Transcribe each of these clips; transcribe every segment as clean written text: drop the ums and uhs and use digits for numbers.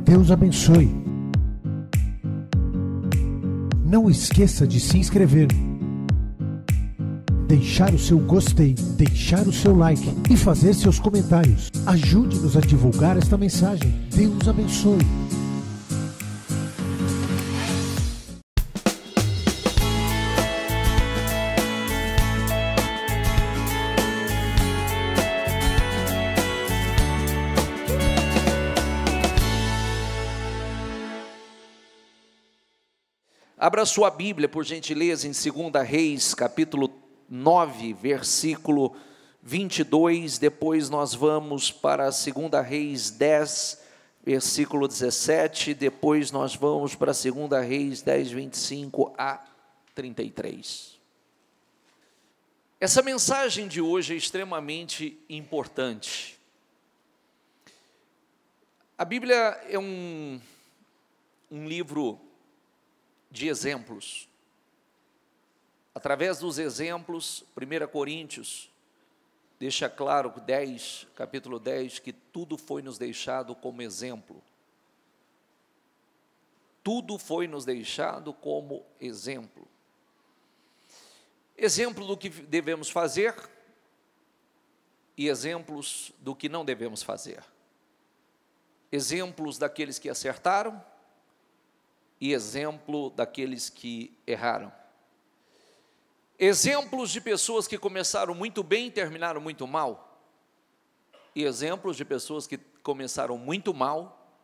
Deus abençoe. Não esqueça de se inscrever, deixar o seu gostei, deixar o seu like e fazer seus comentários. Ajude-nos a divulgar esta mensagem. Deus abençoe. Abra sua Bíblia, por gentileza, em 2 Reis, capítulo 9, versículo 22. Depois nós vamos para 2 Reis 10, versículo 17. Depois nós vamos para 2 Reis 10, 25 a 33. Essa mensagem de hoje é extremamente importante. A Bíblia é um livro de exemplos. Através dos exemplos, 1 Coríntios deixa claro, capítulo 10, que tudo foi nos deixado como exemplo. Tudo foi nos deixado como exemplo. Exemplo do que devemos fazer e exemplos do que não devemos fazer. Exemplos daqueles que acertaram e exemplo daqueles que erraram. Exemplos de pessoas que começaram muito bem e terminaram muito mal. E exemplos de pessoas que começaram muito mal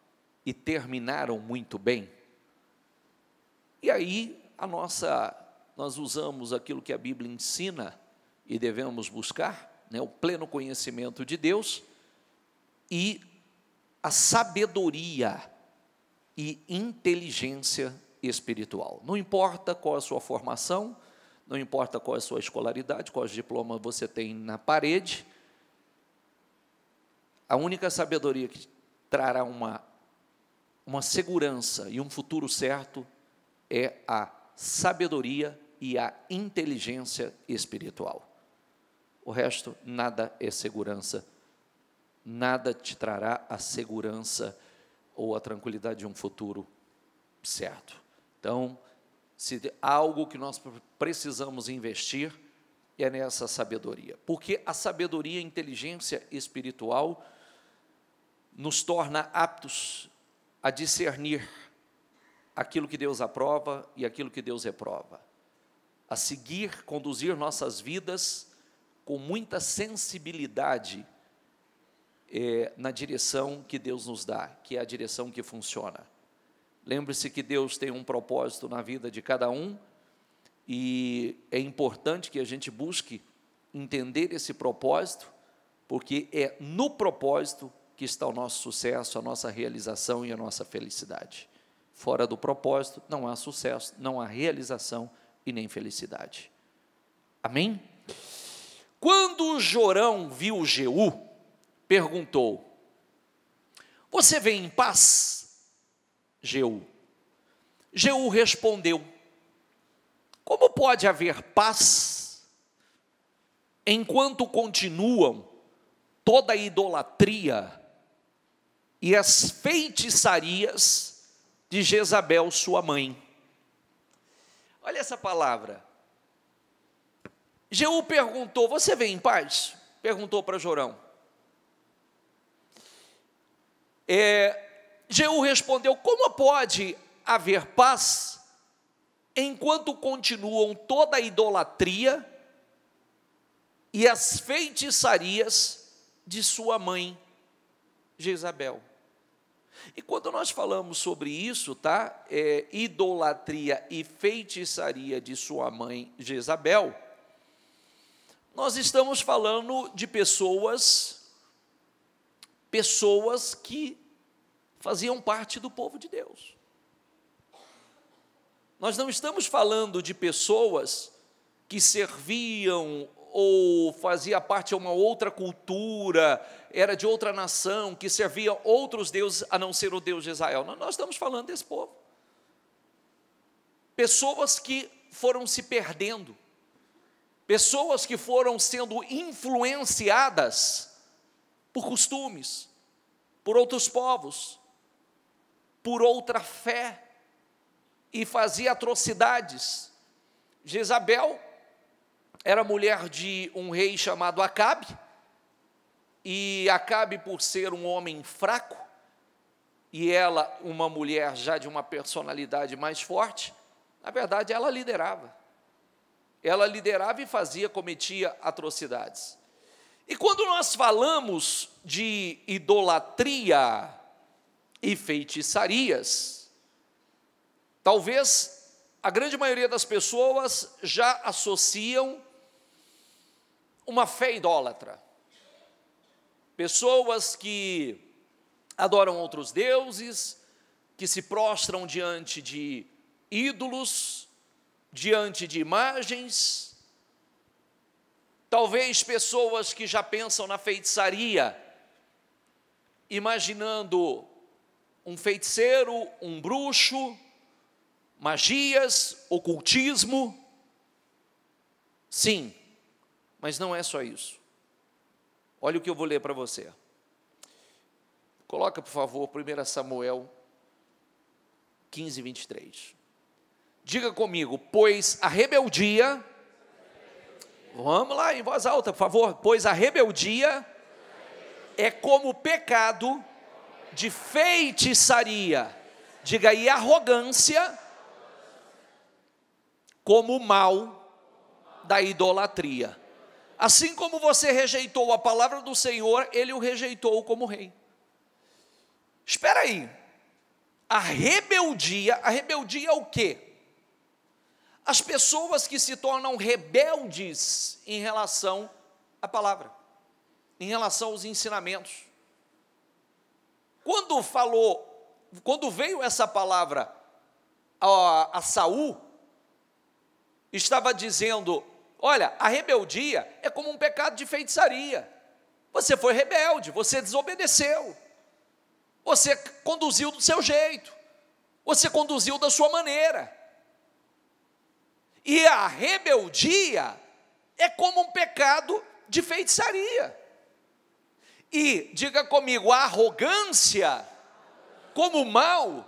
e terminaram muito bem. E aí, nós usamos aquilo que a Bíblia ensina e devemos buscar, o pleno conhecimento de Deus e a sabedoria e inteligência espiritual. Não importa qual a sua formação, não importa qual a sua escolaridade, qual diploma você tem na parede, a única sabedoria que trará uma segurança e um futuro certo é a sabedoria e a inteligência espiritual. O resto, nada é segurança, nada te trará a segurança ou a tranquilidade de um futuro certo. Então, se há algo que nós precisamos investir, é nessa sabedoria. Porque a sabedoria e a inteligência espiritual nos torna aptos a discernir aquilo que Deus aprova e aquilo que Deus reprova. A seguir, conduzir nossas vidas com muita sensibilidade na direção que Deus nos dá, que é a direção que funciona. Lembre-se que Deus tem um propósito na vida de cada um, e é importante que a gente busque entender esse propósito, porque é no propósito que está o nosso sucesso, a nossa realização e a nossa felicidade. Fora do propósito, não há sucesso, não há realização e nem felicidade. Amém? Quando Jorão viu Jeú, perguntou: você vem em paz, Jeú? Jeú respondeu: como pode haver paz enquanto continuam toda a idolatria e as feitiçarias de Jezabel, sua mãe? Olha essa palavra. Jeú perguntou: você vem em paz? Perguntou para Jorão. Jeú respondeu: como pode haver paz enquanto continuam toda a idolatria e as feitiçarias de sua mãe Jezabel? E quando nós falamos sobre isso, idolatria e feitiçaria de sua mãe Jezabel, nós estamos falando de pessoas que faziam parte do povo de Deus. Nós não estamos falando de pessoas que serviam ou fazia parte de uma outra cultura, era de outra nação, que servia outros deuses a não ser o Deus de Israel. Nós estamos falando desse povo. Pessoas que foram se perdendo, pessoas que foram sendo influenciadas por costumes, por outros povos, por outra fé e fazia atrocidades. Jezabel era mulher de um rei chamado Acabe, e Acabe, por ser um homem fraco, e ela uma mulher já de uma personalidade mais forte, na verdade ela liderava. Ela liderava e cometia atrocidades. E quando nós falamos de idolatria e feitiçarias, talvez a grande maioria das pessoas já associam uma fé idólatra. Pessoas que adoram outros deuses, que se prostram diante de ídolos, diante de imagens. Talvez pessoas que já pensam na feitiçaria, imaginando um feiticeiro, um bruxo, magias, ocultismo. Sim, mas não é só isso. Olha o que eu vou ler para você. Coloca, por favor, 1 Samuel 15, 23. Diga comigo, pois a rebeldia... Vamos lá, em voz alta, por favor. Pois a rebeldia é como o pecado de feitiçaria. Diga aí, arrogância, como o mal da idolatria. Assim como você rejeitou a palavra do Senhor, ele o rejeitou como rei. Espera aí, a rebeldia é o quê? As pessoas que se tornam rebeldes em relação à palavra, em relação aos ensinamentos. Quando veio essa palavra a Saul, estava dizendo: olha, a rebeldia é como um pecado de feitiçaria. Você foi rebelde, você desobedeceu, você conduziu do seu jeito, você conduziu da sua maneira. E a rebeldia é como um pecado de feitiçaria. E, diga comigo, a arrogância como o mal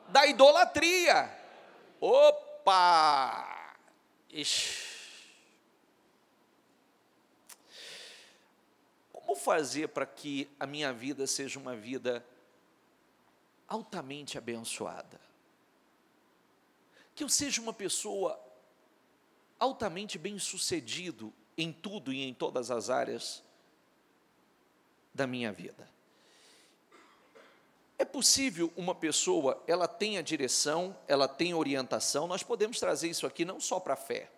da idolatria. Opa! Ixi. Como fazer para que a minha vida seja uma vida altamente abençoada? Que eu seja uma pessoa altamente bem-sucedido em tudo e em todas as áreas da minha vida. É possível uma pessoa, ela tenha direção, ela tenha orientação, nós podemos trazer isso aqui não só para a fé,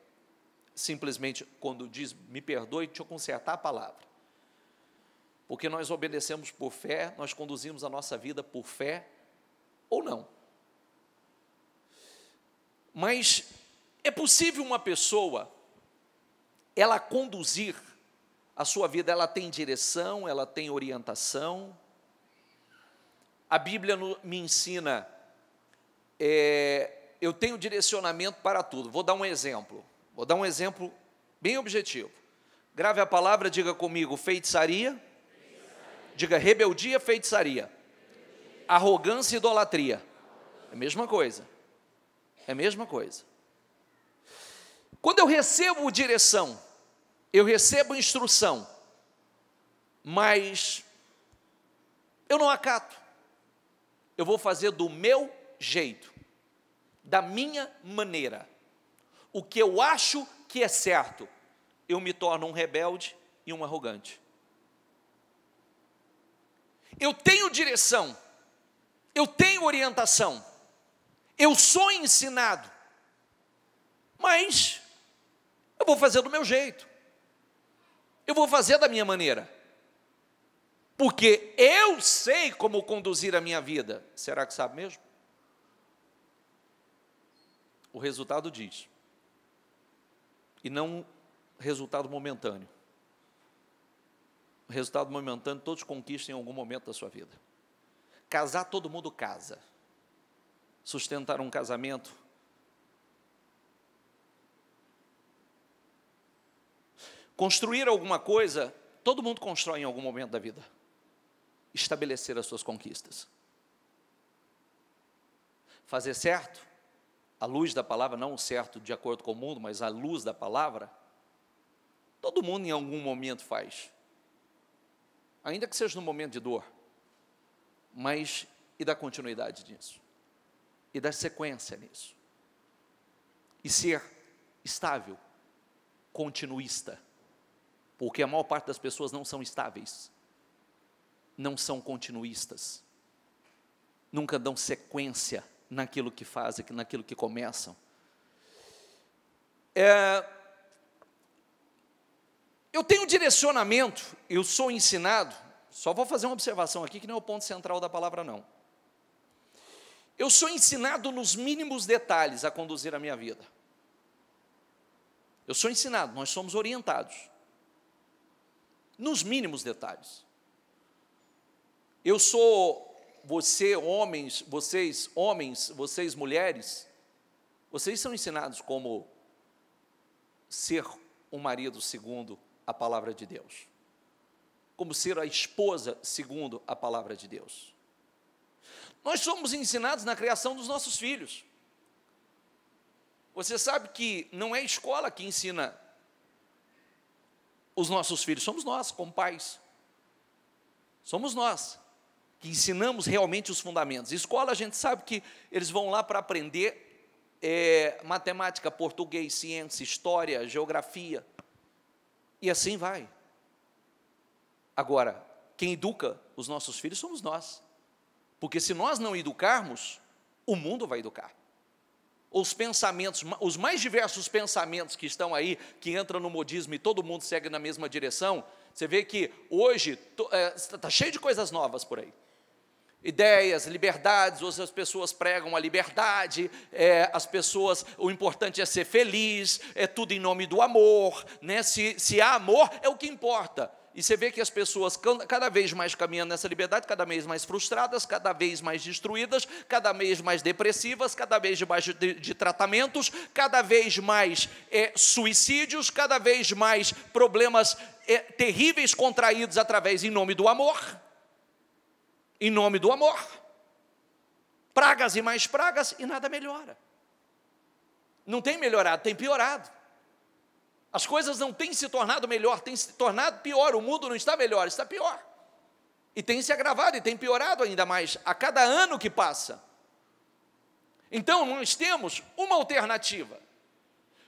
simplesmente quando diz, me perdoe, deixa eu consertar a palavra, porque nós obedecemos por fé, nós conduzimos a nossa vida por fé, ou não. Mas é possível uma pessoa, ela conduzir a sua vida, ela tem direção, ela tem orientação. A Bíblia me ensina, eu tenho direcionamento para tudo. Vou dar um exemplo bem objetivo. Grave a palavra, diga comigo, feitiçaria. Diga rebeldia, feitiçaria. Arrogância e idolatria. É a mesma coisa. É a mesma coisa. Quando eu recebo direção, eu recebo instrução, mas eu não acato, eu vou fazer do meu jeito, da minha maneira, o que eu acho que é certo, eu me torno um rebelde e um arrogante. Eu tenho direção, eu tenho orientação, eu sou ensinado, mas eu vou fazer do meu jeito, eu vou fazer da minha maneira, porque eu sei como conduzir a minha vida. Será que sabe mesmo? O resultado diz, e não resultado momentâneo. O resultado momentâneo todos conquistam em algum momento da sua vida. Casar, todo mundo casa. Sustentar um casamento, construir alguma coisa, todo mundo constrói em algum momento da vida. Estabelecer as suas conquistas. fazer certo, à luz da palavra, não o certo de acordo com o mundo, mas à luz da palavra, todo mundo em algum momento faz, ainda que seja no momento de dor, mas e dar continuidade nisso, e dar sequência nisso, e ser estável, continuista, porque a maior parte das pessoas não são estáveis, não são continuistas, nunca dão sequência naquilo que fazem, naquilo que começam. Eu tenho direcionamento, eu sou ensinado, só vou fazer uma observação aqui, que não é o ponto central da palavra não. Eu sou ensinado nos mínimos detalhes a conduzir a minha vida. Eu sou ensinado, nós somos orientados, nos mínimos detalhes. Eu sou, vocês homens, mulheres, vocês são ensinados como ser um marido segundo a palavra de Deus, como ser a esposa segundo a palavra de Deus. Nós somos ensinados na criação dos nossos filhos. Você sabe que não é a escola que ensina os nossos filhos, somos nós, como pais. Somos nós que ensinamos realmente os fundamentos. Escola, a gente sabe que eles vão lá para aprender matemática, português, ciência, história, geografia, e assim vai. Agora, quem educa os nossos filhos somos nós, porque se nós não educarmos, o mundo vai educar. Os pensamentos, os mais diversos pensamentos que estão aí, que entram no modismo e todo mundo segue na mesma direção, você vê que hoje está cheio de coisas novas por aí. Ideias, liberdades, hoje as pessoas pregam a liberdade, as pessoas, o importante é ser feliz, é tudo em nome do amor, né? Se há amor, é o que importa. E você vê que as pessoas cada vez mais caminhando nessa liberdade, cada vez mais frustradas, cada vez mais destruídas, cada vez mais depressivas, cada vez debaixo de tratamentos, cada vez mais suicídios, cada vez mais problemas terríveis contraídos através em nome do amor. Em nome do amor. Pragas e mais pragas e nada melhora. Não tem melhorado, tem piorado. As coisas não têm se tornado melhor, têm se tornado pior. O mundo não está melhor, está pior. E tem se agravado e tem piorado ainda mais a cada ano que passa. Então, nós temos uma alternativa.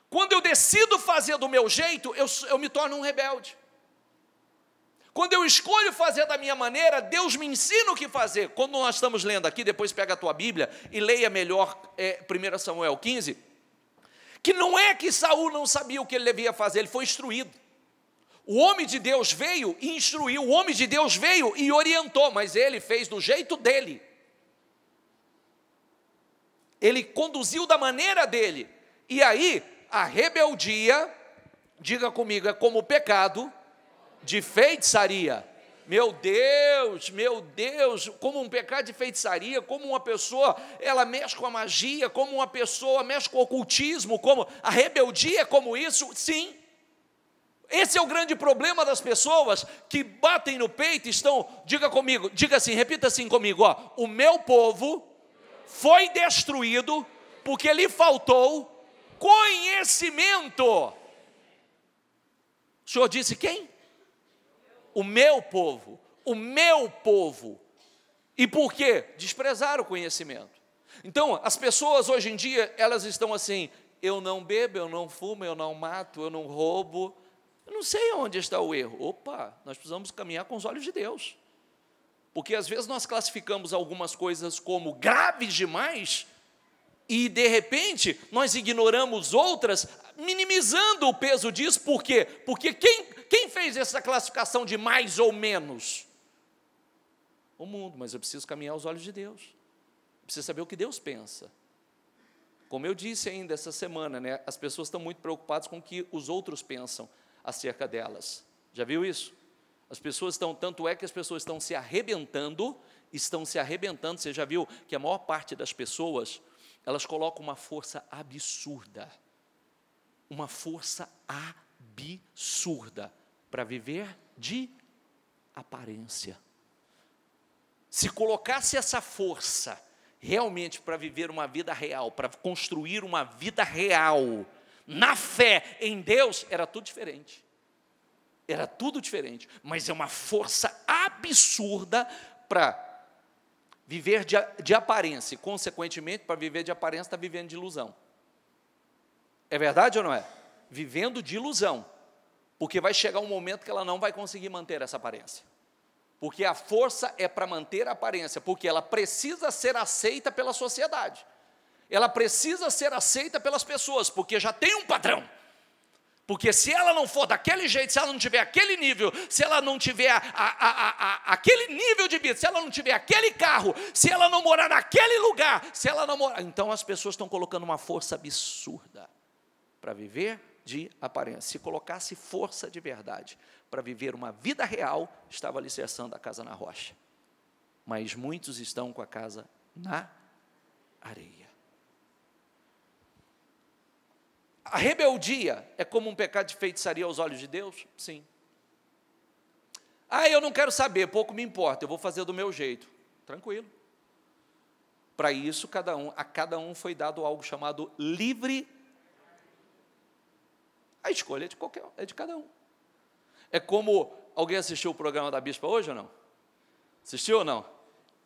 Quando eu decido fazer do meu jeito, eu me torno um rebelde. Quando eu escolho fazer da minha maneira, Deus me ensina o que fazer. Quando nós estamos lendo aqui, depois pega a tua Bíblia e leia melhor 1 Samuel 15, que não é que Saul não sabia o que ele devia fazer, ele foi instruído. O homem de Deus veio e instruiu, o homem de Deus veio e orientou, mas ele fez do jeito dele. Ele conduziu da maneira dele. E aí, a rebeldia, diga comigo, é como o pecado de feitiçaria. Meu Deus, como um pecado de feitiçaria, como uma pessoa, ela mexe com a magia, como uma pessoa mexe com o ocultismo, como a rebeldia é como isso, sim. Esse é o grande problema das pessoas que batem no peito e estão, diga comigo, diga assim, repita assim comigo, ó, o meu povo foi destruído porque lhe faltou conhecimento. O Senhor disse quem? O meu povo, o meu povo. E por quê? Desprezaram o conhecimento. Então, as pessoas hoje em dia, elas estão assim, eu não bebo, eu não fumo, eu não mato, eu não roubo, eu não sei onde está o erro. Opa, nós precisamos caminhar com os olhos de Deus. Porque às vezes nós classificamos algumas coisas como graves demais, e de repente nós ignoramos outras, minimizando o peso disso. Por quê? Porque quem fez essa classificação de mais ou menos? O mundo. Mas eu preciso caminhar aos olhos de Deus, eu preciso saber o que Deus pensa. Como eu disse ainda essa semana, né, as pessoas estão muito preocupadas com o que os outros pensam acerca delas. Já viu isso? As pessoas estão, tanto é que as pessoas estão se arrebentando, você já viu que a maior parte das pessoas, elas colocam uma força absurda para viver de aparência. Se colocasse essa força realmente para viver uma vida real, para construir uma vida real, na fé em Deus, era tudo diferente. Era tudo diferente, mas é uma força absurda para viver de aparência, e consequentemente, para viver de aparência, está vivendo de ilusão. É verdade ou não é? Vivendo de ilusão, porque vai chegar um momento que ela não vai conseguir manter essa aparência, porque a força é para manter a aparência, porque ela precisa ser aceita pela sociedade, ela precisa ser aceita pelas pessoas, porque já tem um padrão. Porque se ela não for daquele jeito, se ela não tiver aquele nível, se ela não tiver aquele nível de vida, se ela não tiver aquele carro, se ela não morar naquele lugar, se ela não morar... Então as pessoas estão colocando uma força absurda para viver de aparência. Se colocasse força de verdade para viver uma vida real, estava alicerçando a casa na rocha. Mas muitos estão com a casa na areia. A rebeldia é como um pecado de feitiçaria aos olhos de Deus? Sim. Eu não quero saber, pouco me importa, eu vou fazer do meu jeito. Tranquilo. Para isso, a cada um foi dado algo chamado livre. A escolha é de cada um. É como, alguém assistiu o programa da Bispa hoje ou não? Assistiu ou não?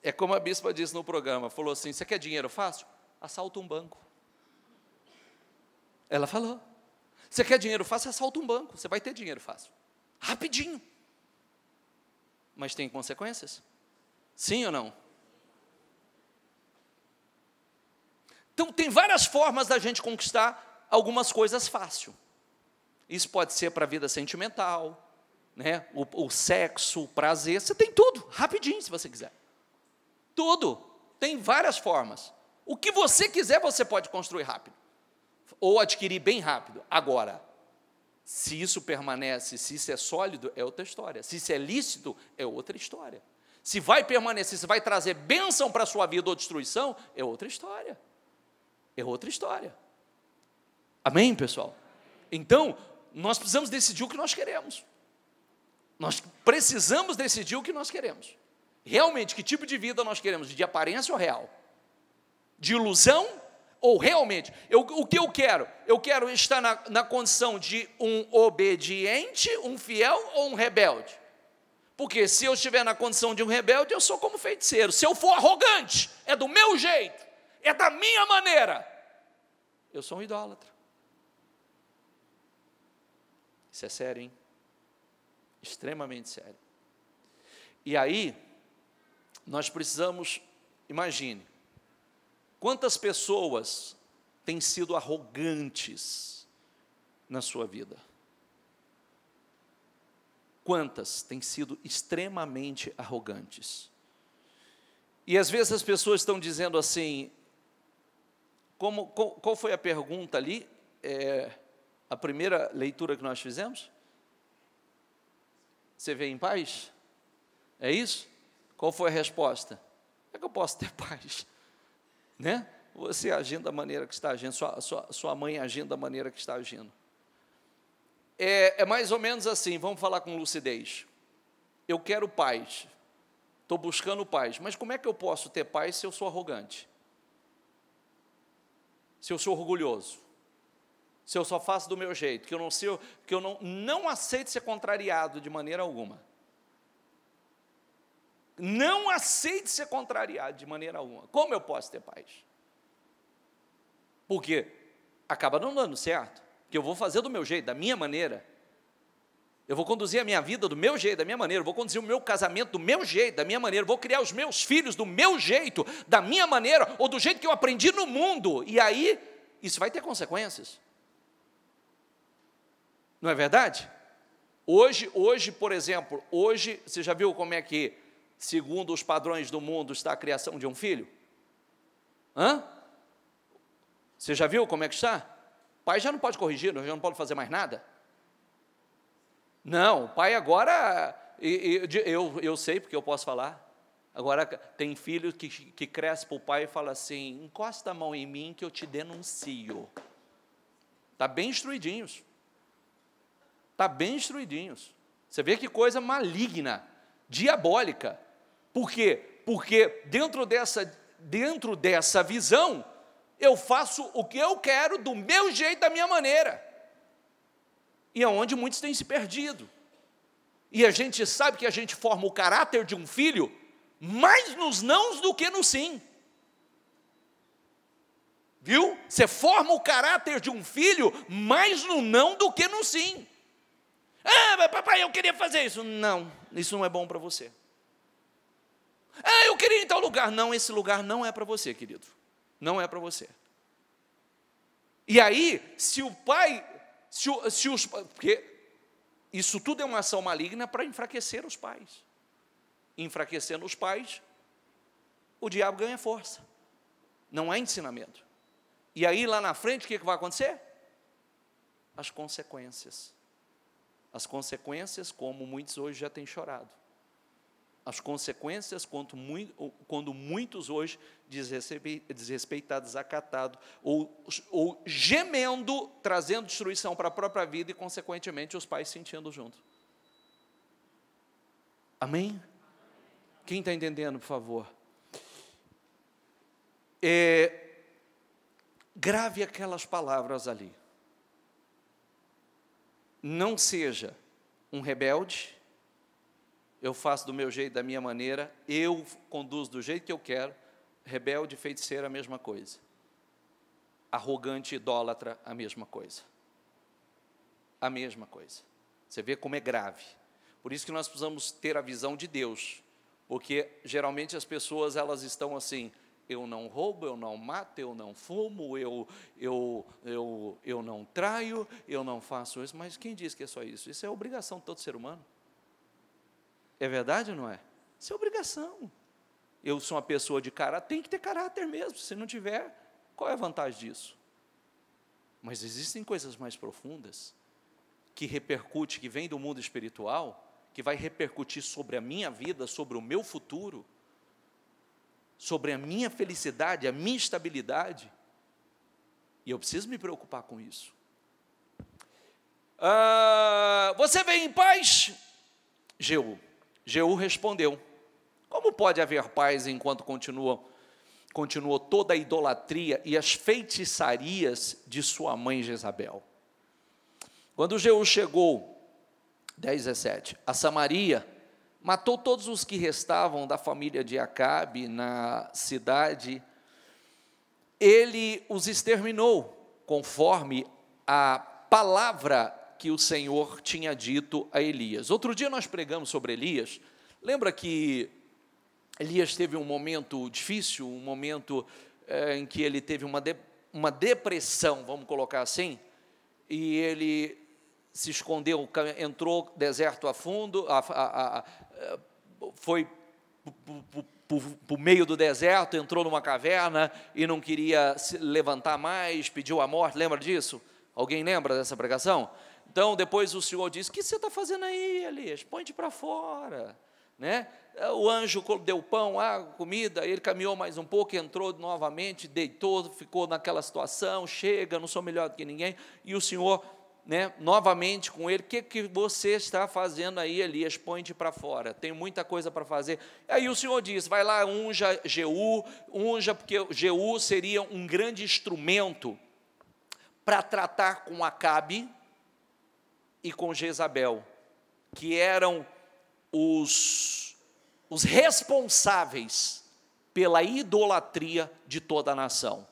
É como a Bispa disse no programa, falou assim, você quer dinheiro fácil? Assalta um banco. Ela falou, você quer dinheiro fácil, assalta um banco, você vai ter dinheiro fácil, rapidinho, mas tem consequências? Sim ou não? Então tem várias formas da gente conquistar algumas coisas fácil. Isso pode ser para a vida sentimental, né? o sexo, o prazer, você tem tudo, rapidinho se você quiser, tudo, tem várias formas, o que você quiser você pode construir rápido, ou adquirir bem rápido. Agora, se isso permanece, se isso é sólido, é outra história. Se isso é lícito, é outra história. Se vai permanecer, se vai trazer bênção para a sua vida ou destruição, é outra história. É outra história. Amém, pessoal? Então, nós precisamos decidir o que nós queremos. Nós precisamos decidir o que nós queremos. Realmente, que tipo de vida nós queremos? De aparência ou real? De ilusão ou realmente, o que eu quero? Eu quero estar na condição de um obediente, um fiel ou um rebelde? Porque se eu estiver na condição de um rebelde, eu sou como feiticeiro. Se eu for arrogante, é do meu jeito, é da minha maneira, eu sou um idólatra. Isso é sério, hein? Extremamente sério. E aí, nós precisamos, imagine, quantas pessoas têm sido arrogantes na sua vida? Quantas têm sido extremamente arrogantes? E às vezes as pessoas estão dizendo assim, qual foi a pergunta ali? A primeira leitura que nós fizemos? Você vê em paz? É isso? Qual foi a resposta? Como é que eu posso ter paz? Né? Você agindo da maneira que está agindo, sua mãe agindo da maneira que está agindo. É mais ou menos assim, vamos falar com lucidez. Eu quero paz, estou buscando paz, mas como é que eu posso ter paz se eu sou arrogante? Se eu sou orgulhoso? Se eu só faço do meu jeito, que eu não aceito ser contrariado de maneira alguma? Não aceito ser contrariado de maneira alguma. Como eu posso ter paz? Porque acaba não dando certo, que eu vou fazer do meu jeito, da minha maneira. Eu vou conduzir a minha vida do meu jeito, da minha maneira. Eu vou conduzir o meu casamento do meu jeito, da minha maneira. Eu vou criar os meus filhos do meu jeito, da minha maneira, ou do jeito que eu aprendi no mundo. E aí, isso vai ter consequências. Não é verdade? Hoje, por exemplo, você já viu como é que, segundo os padrões do mundo, está a criação de um filho? Você já viu como é que está? O pai já não pode corrigir, já não pode fazer mais nada. Não, o pai agora, eu sei porque eu posso falar. Agora tem filho que cresce para o pai e fala assim, encosta a mão em mim que eu te denuncio. Está bem instruidinhos. Está bem instruidinhos. Você vê que coisa maligna, diabólica. Por quê? Porque dentro dentro dessa visão, eu faço o que eu quero, do meu jeito, da minha maneira. E é onde muitos têm se perdido. E a gente sabe que a gente forma o caráter de um filho mais nos nãos do que no sim. Viu? Você forma o caráter de um filho mais no não do que no sim. Ah, mas papai, eu queria fazer isso. Não, isso não é bom para você. Ah, eu queria ir em tal lugar. Não, esse lugar não é para você, querido. Não é para você. E aí, se o pai, porque isso tudo é uma ação maligna para enfraquecer os pais. Enfraquecendo os pais, o diabo ganha força. Não há ensinamento. E aí, lá na frente, o que vai acontecer? As consequências. As consequências, como muitos hoje já têm chorado. As consequências, quando muitos hoje desrespeitados, desacatados, ou gemendo, trazendo destruição para a própria vida e, consequentemente, os pais sentindo junto. Amém? Quem está entendendo, por favor? Grave aquelas palavras ali. Não seja um rebelde. Eu faço do meu jeito, da minha maneira, eu conduzo do jeito que eu quero. Rebelde, feiticeiro, a mesma coisa. Arrogante, idólatra, a mesma coisa. A mesma coisa. Você vê como é grave. Por isso que nós precisamos ter a visão de Deus, porque geralmente as pessoas, elas estão assim: eu não roubo, eu não mato, eu não fumo, eu não traio, eu não faço isso. Mas quem diz que é só isso? Isso é obrigação de todo ser humano. É verdade ou não é? Isso é obrigação. Eu sou uma pessoa de caráter, tem que ter caráter mesmo. Se não tiver, qual é a vantagem disso? Mas existem coisas mais profundas, que repercute, que vem do mundo espiritual, que vai repercutir sobre a minha vida, sobre o meu futuro, sobre a minha felicidade, a minha estabilidade. E eu preciso me preocupar com isso. Você vem em paz? Jeú respondeu: como pode haver paz enquanto continuou toda a idolatria e as feitiçarias de sua mãe Jezabel? Quando Jeú chegou, 10:17, a Samaria, matou todos os que restavam da família de Acabe na cidade. Ele os exterminou, conforme a palavra que o Senhor tinha dito a Elias. Outro dia nós pregamos sobre Elias. Lembra que Elias teve um momento difícil, um momento em que ele teve uma depressão, vamos colocar assim, e ele se escondeu, entrou deserto a fundo, foi para o meio do deserto, entrou numa caverna e não queria se levantar mais, pediu a morte. Lembra disso? Alguém lembra dessa pregação? Então, depois o Senhor disse: o que você está fazendo aí, Elias? Põe-te para fora. Né? O anjo deu pão, água, comida, ele caminhou mais um pouco, entrou novamente, deitou, ficou naquela situação, chega, não sou melhor do que ninguém, e o Senhor, né, novamente com ele: o que você está fazendo aí, Elias? Põe-te para fora, tem muita coisa para fazer. Aí o Senhor diz: vai lá, unja Jeú, porque Jeú seria um grande instrumento para tratar com Acabe e com Jezabel, que eram os responsáveis pela idolatria de toda a nação.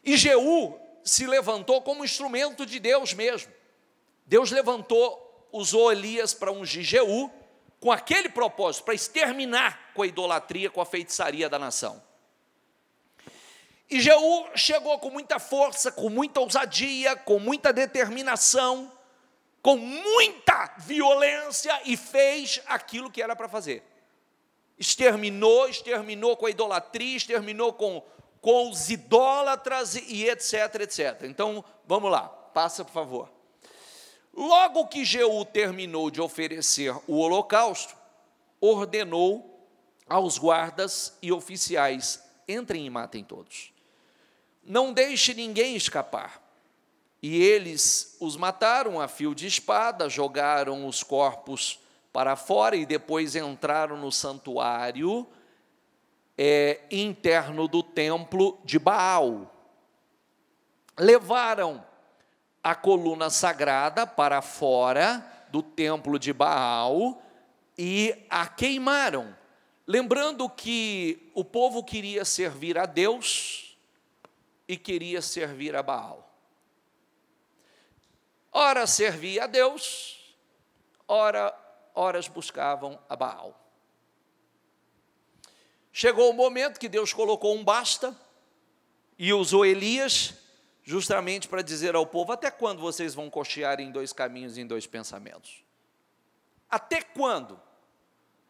E Jeú se levantou como instrumento de Deus mesmo. Deus usou Elias para ungir Jeú com aquele propósito, para exterminar com a idolatria, com a feitiçaria da nação. E Jeú chegou com muita força, com muita ousadia, com muita determinação, com muita violência, e fez aquilo que era para fazer. Exterminou com a idolatria, exterminou com os idólatras e etc, etc. Então, vamos lá, passa por favor. Logo que Jeú terminou de oferecer o holocausto, ordenou aos guardas e oficiais: entrem e matem todos. Não deixe ninguém escapar. E eles os mataram a fio de espada, jogaram os corpos para fora e depois entraram no santuário interno do templo de Baal. Levaram a coluna sagrada para fora do templo de Baal e a queimaram. Lembrando que o povo queria servir a Deus e queria servir a Baal. Ora servia a Deus, horas buscavam a Baal. Chegou o momento que Deus colocou um basta e usou Elias justamente para dizer ao povo: até quando vocês vão cochear em dois caminhos, em dois pensamentos? Até quando?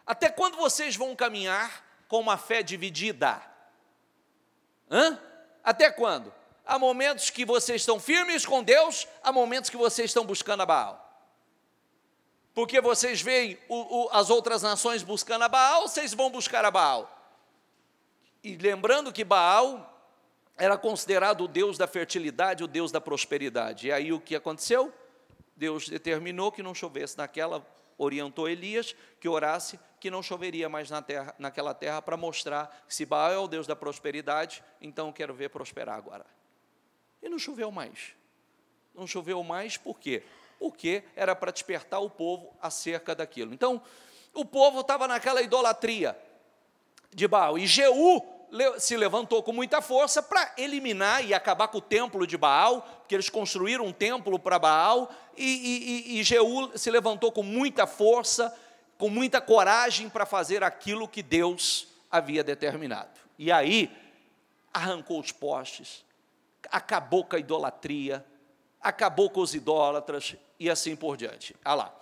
Até quando vocês vão caminhar com uma fé dividida? Até quando? Há momentos que vocês estão firmes com Deus, há momentos que vocês estão buscando a Baal. Porque vocês veem as outras nações buscando a Baal, vocês vão buscar a Baal. E lembrando que Baal era considerado o deus da fertilidade, o deus da prosperidade. E aí o que aconteceu? Deus determinou que não chovesse orientou Elias que orasse, que não choveria mais naquela terra, para mostrar que se Baal é o Deus da prosperidade, então eu quero ver prosperar agora. E não choveu mais. Não choveu mais por quê? Porque era para despertar o povo acerca daquilo. Então, o povo estava naquela idolatria de Baal, e Jeú se levantou com muita força para eliminar e acabar com o templo de Baal, porque eles construíram um templo para Baal, e Jeú se levantou com muita força, com muita coragem para fazer aquilo que Deus havia determinado. E aí, arrancou os postes, acabou com a idolatria, acabou com os idólatras, e assim por diante. Olha lá.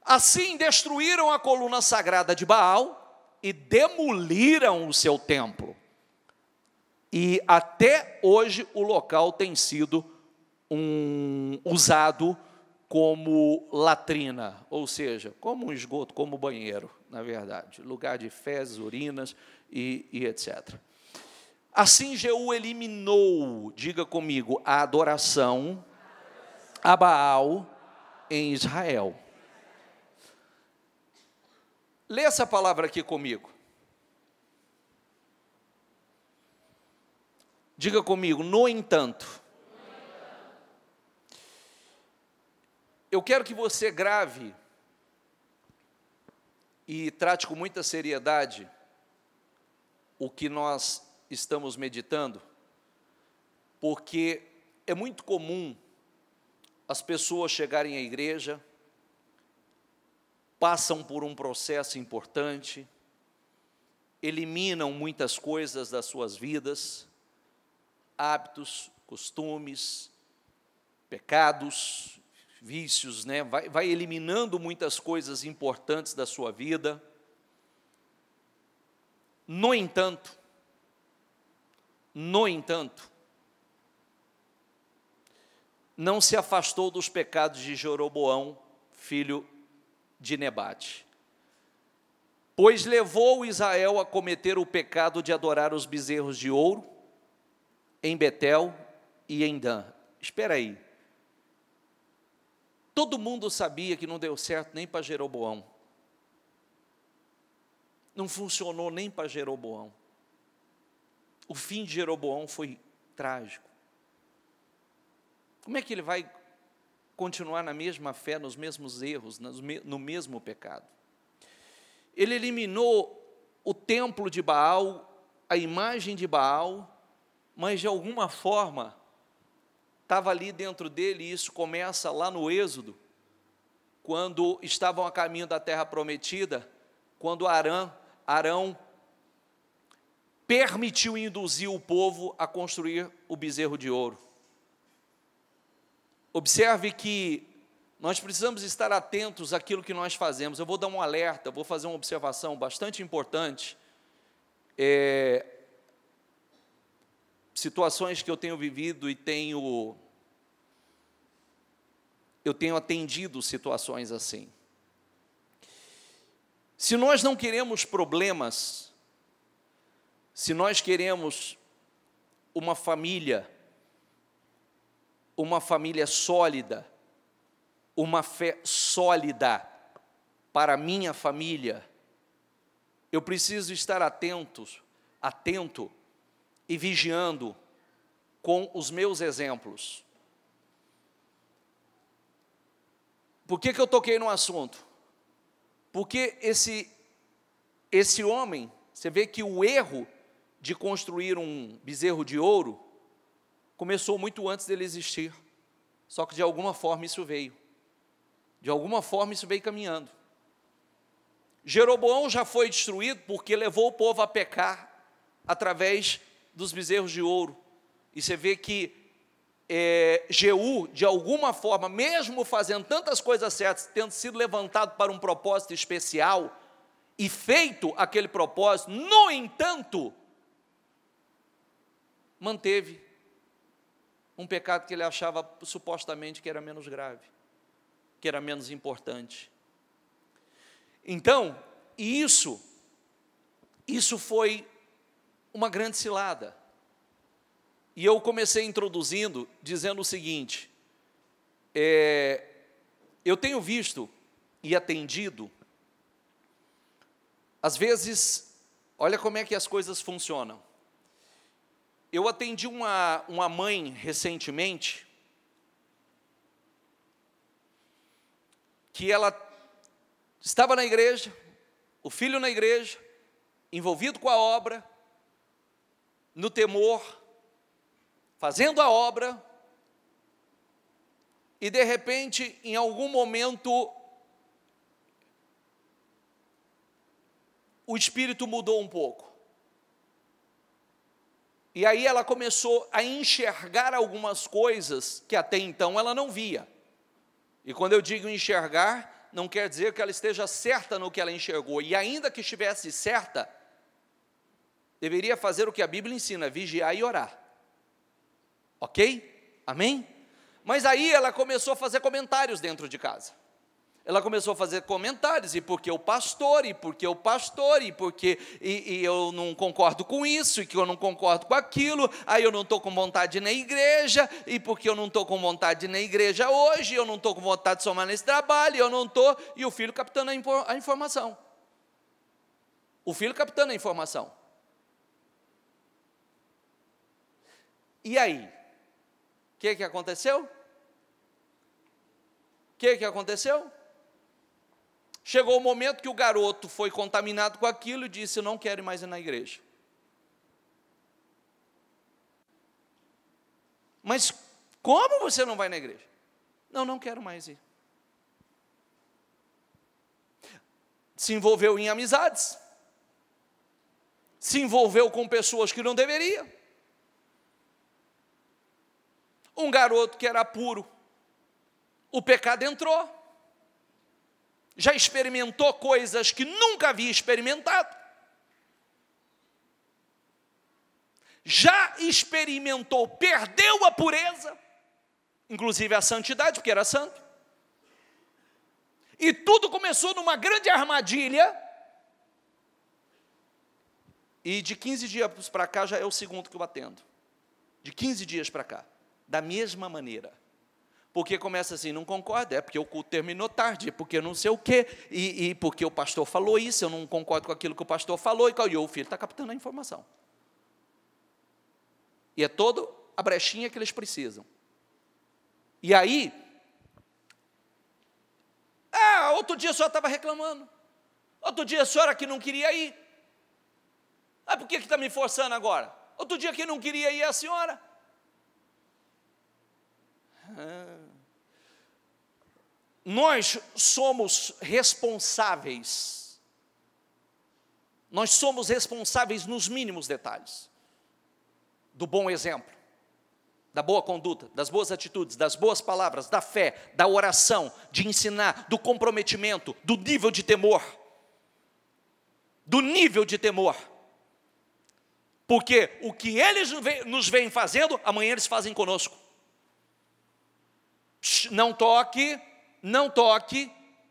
Assim destruíram a coluna sagrada de Baal, e demoliram o seu templo. E até hoje o local tem sido usado como latrina, ou seja, como um esgoto, como banheiro, na verdade, lugar de fezes, urinas e etc. Assim Jeú eliminou, diga comigo, a adoração a Baal em Israel. Lê essa palavra aqui comigo. Diga comigo, no entanto. Eu quero que você grave e trate com muita seriedade o que nós estamos meditando, porque é muito comum as pessoas chegarem à igreja, passam por um processo importante, eliminam muitas coisas das suas vidas, hábitos, costumes, pecados, vícios, né? Vai eliminando muitas coisas importantes da sua vida. No entanto, não se afastou dos pecados de Jeroboão, filho de Nebate, pois levou Israel a cometer o pecado de adorar os bezerros de ouro em Betel e em Dan. Espera aí, todo mundo sabia que não deu certo nem para Jeroboão, não funcionou nem para Jeroboão, o fim de Jeroboão foi trágico. Como é que ele vai continuar na mesma fé, nos mesmos erros, no mesmo pecado? Ele eliminou o templo de Baal, a imagem de Baal, mas de alguma forma estava ali dentro dele, e isso começa lá no Êxodo, quando estavam a caminho da terra prometida, quando Arão permitiu induzir o povo a construir o bezerro de ouro. Observe que nós precisamos estar atentos àquilo que nós fazemos. Eu vou dar um alerta, vou fazer uma observação bastante importante. Situações que eu tenho vivido e eu tenho atendido situações assim. Se nós não queremos problemas, se nós queremos uma família sólida, uma fé sólida para a minha família, eu preciso estar atento atento e vigiando com os meus exemplos. Por que eu toquei no assunto? Porque esse homem, você vê que o erro de construir um bezerro de ouro começou muito antes dele existir. Só que de alguma forma isso veio. De alguma forma isso veio caminhando. Jeroboão já foi destruído porque levou o povo a pecar através dos bezerros de ouro. E você vê que Jeú, de alguma forma, mesmo fazendo tantas coisas certas, tendo sido levantado para um propósito especial e feito aquele propósito, no entanto, manteve um pecado que ele achava supostamente que era menos grave, que era menos importante. Então, isso foi uma grande cilada. E eu comecei introduzindo, dizendo o seguinte, eu tenho visto e atendido, às vezes, olha como é que as coisas funcionam. Eu atendi uma mãe recentemente, que ela estava na igreja, o filho na igreja, envolvido com a obra, no temor, fazendo a obra, e de repente, em algum momento, o espírito mudou um pouco. E aí ela começou a enxergar algumas coisas que até então ela não via. E quando eu digo enxergar, não quer dizer que ela esteja certa no que ela enxergou. E ainda que estivesse certa, deveria fazer o que a Bíblia ensina, vigiar e orar. Ok? Amém? Mas aí ela começou a fazer comentários dentro de casa. Ela começou a fazer comentários, e porque o pastor, e porque eu não concordo com isso, e que eu não concordo com aquilo, aí eu não estou com vontade de ir na igreja, e porque eu não estou com vontade de ir na igreja hoje, eu não estou com vontade de somar nesse trabalho, eu não estou, e o filho captando a informação. O filho captando a informação. E aí? O que aconteceu? O que aconteceu? Chegou o momento que o garoto foi contaminado com aquilo e disse, eu não quero mais ir na igreja. Mas como você não vai na igreja? Não quero mais ir. Se envolveu em amizades. Se envolveu com pessoas que não deveria. Um garoto que era puro, o pecado entrou. Já experimentou coisas que nunca havia experimentado. Já experimentou, perdeu a pureza, inclusive a santidade, porque era santo. E tudo começou numa grande armadilha. E de 15 dias para cá, já é o segundo que eu atendo. De 15 dias para cá, da mesma maneira. Porque começa assim, não concordo, é porque o culto terminou tarde, é porque não sei o quê, e porque o pastor falou isso, eu não concordo com aquilo que o pastor falou, e o filho está captando a informação. E é toda a brechinha que eles precisam. E aí, outro dia a senhora estava reclamando, outro dia a senhora que não queria ir, por que está me forçando agora? Outro dia que não queria ir a senhora. Nós somos responsáveis. Nós somos responsáveis nos mínimos detalhes. Do bom exemplo, da boa conduta, das boas atitudes, das boas palavras, da fé, da oração, de ensinar, do comprometimento, do nível de temor. Do nível de temor. Porque o que eles nos vêm fazendo, amanhã eles fazem conosco. Não toque,